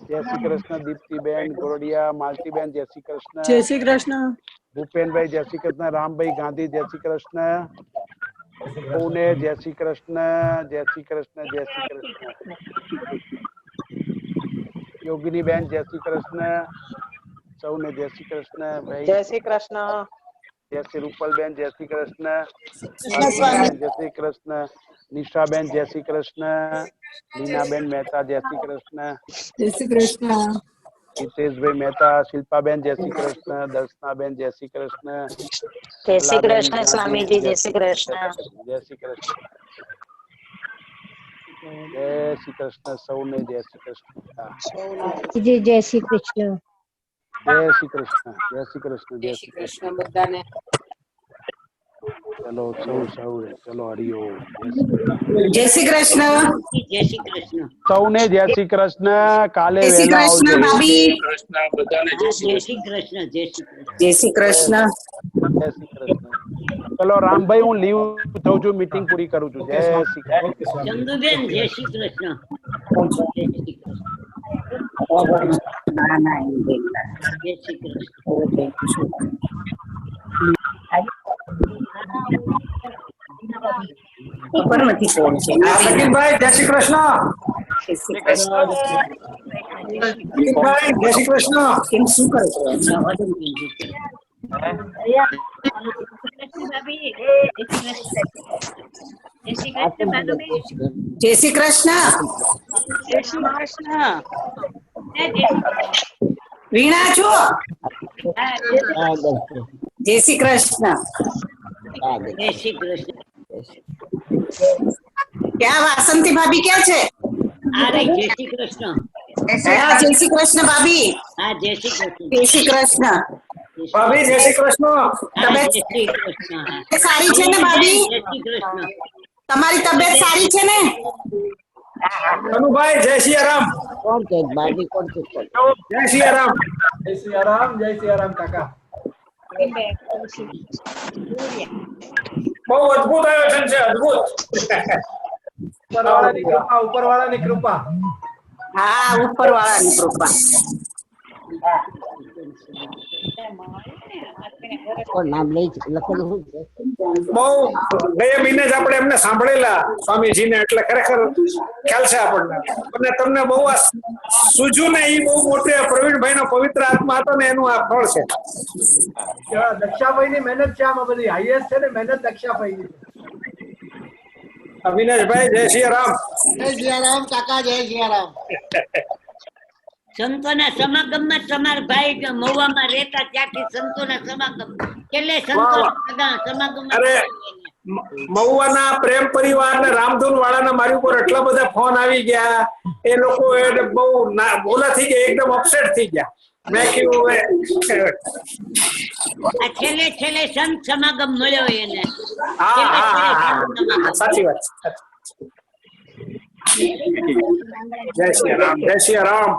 જય શ્રી કૃષ્ણ. દીપ્તિબેન ગોરડિયા. માલતીબેન જય શ્રી કૃષ્ણ. જય શ્રી કૃષ્ણ. ભૂપેનભાઈ જય શ્રી કૃષ્ણ. રામભાઈ ગાંધી જય શ્રી કૃષ્ણ. સૌને જય શ્રી કૃષ્ણ. જય શ્રી કૃષ્ણ. જય શ્રી કૃષ્ણ. યોગિનીબેન જય શ્રી કૃષ્ણ. સૌને જય શ્રી કૃષ્ણ. ભાઈ જય શ્રી કૃષ્ણ. જય શ્રી રૂપલબેન જય શ્રી કૃષ્ણ. સ્વામી. જય શ્રી કૃષ્ણ. નિશાબેન જય શ્રી કૃષ્ણ. લીનાબેન મહેતા જય શ્રી કૃષ્ણ. જય શ્રી કૃષ્ણ. હિતેશભાઈ મહેતા. શિલ્પાબેન જય શ્રી કૃષ્ણ. દર્શનાબેન જય શ્રી કૃષ્ણ. જય શ્રી કૃષ્ણ સ્વામીજી. જય શ્રી કૃષ્ણ. જય શ્રી કૃષ્ણ. જય શ્રી કૃષ્ણ. સૌને જય શ્રી કૃષ્ણ. જય શ્રી કૃષ્ણ. જય શ્રી કૃષ્ણ. જય શ્રી કૃષ્ણ. જય શ્રી કૃષ્ણ બધાને. ચલો સૌ ચલો હરિઓમ. જય શ્રી કૃષ્ણ. જય શ્રી કૃષ્ણ. સૌને જય શ્રી કૃષ્ણ. કાલે જય શ્રી વહેલા કૃષ્ણ આવજો. ભાભી. કૃષ્ણ બધાને જય શ્રી જય કૃષ્ણ. શ્રી કૃષ્ણ. જય શ્રી કૃષ્ણ. જય શ્રી કૃષ્ણ. જય શ્રી કૃષ્ણ. ચલો રામભાઈ હું લીવ થઉં છું. મીટિંગ પૂરી કરું છું. જય શ્રી કૃષ્ણ. ચંદુબેન જય શ્રી કૃષ્ણ. જય શ્રી કૃષ્ણ. જય શ્રી કૃષ્ણ. ઉપર નથી ફોન છે. સકીનભાઈ જય શ્રી કૃષ્ણ. જય શ્રી કૃષ્ણ. સકીનભાઈ જય શ્રી કૃષ્ણ. કેમ શું કરે છે? જય શ્રી કૃષ્ણ. જય શ્રી કૃષ્ણ. વીણા છો? જય શ્રી કૃષ્ણ. જય શ્રી કૃષ્ણ. ક્યાં વાસંતી ભાભી ક્યાં છે? અરે જય શ્રી કૃષ્ણ. હા, જય શ્રી કૃષ્ણ ભાભી. હા જય શ્રી કૃષ્ણ. જય શ્રી કૃષ્ણ. ભાભી જય શ્રી કૃષ્ણ. હા, તબિયત જય શ્રી કૃષ્ણ. સારી છે ને ભાભી? જય શ્રી કૃષ્ણ. તમારી તબિયત સારી છે ને? કનુભાઈ જય સિયારામ. કોણ છે બાજી કોણ છે જય સિયારામ. જય સિયારામ, જય સિયારામ કાકા. બહુ અદ્ભુત આયોજન છે, અદ્ભુત. ઉપરવાળાની કૃપા, ઉપરવાળાની કૃપા. હા ઉપરવાળાની કૃપા. કોણ નામ લઈ લખેલું શું છે બહુ ગયા મહિને જ આપણે એમને સાંભળેલા સ્વામીજીને, એટલે ખરેખર ખ્યાલ છે આપણને. અને તમને બહુ આ સૂઝ્યું ને, એ બહુ મોટી પ્રવીણભાઈ નો પવિત્ર આત્મા હતો ને, એનું આ ફળ છે. દક્ષાભાઈ ની મહેનત છે આમાં બધી. હાઈએસ્ટ છે ને મહેનત દક્ષાભાઈ ની. અવિનાશભાઈ જય સિયારામ. જય સિયારામ કાકા, જય સિયારામ. સંતોના સમાગમમાં તમારા ભાઈ મહુવામાં રહેતા, ત્યાંથી સંતોના સમાગમ છેલ્લે સમાગમ. અરે મહુવાના પ્રેમ પરિવાર ને રામધૂન વાળાના મારી ઉપર એટલા બધા ફોન આવી ગયા, એ લોકો બહુ બોલા થઈ ગયા, એકદમ અપસેટ થઈ ગયા. મેં કીધું છેલ્લે છેલ્લે સંત સમાગમ મળ્યો એને. હા હા હા, સાચી વાત. જય સિયારામ, જય સિયારામ.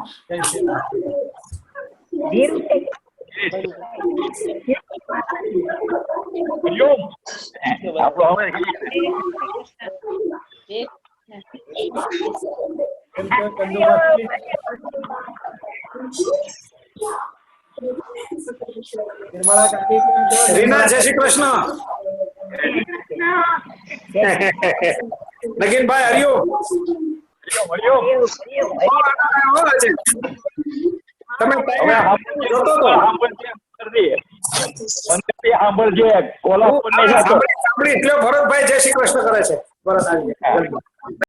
નિર્મળા કાકી કેમ છો? રીના જય શ્રી કૃષ્ણ. નગીનભાઈ હરિયો. તમે જોતો તો સાંભળજે સાંભળી એટલે ભરતભાઈ જય શ્રી કૃષ્ણ કરે છે.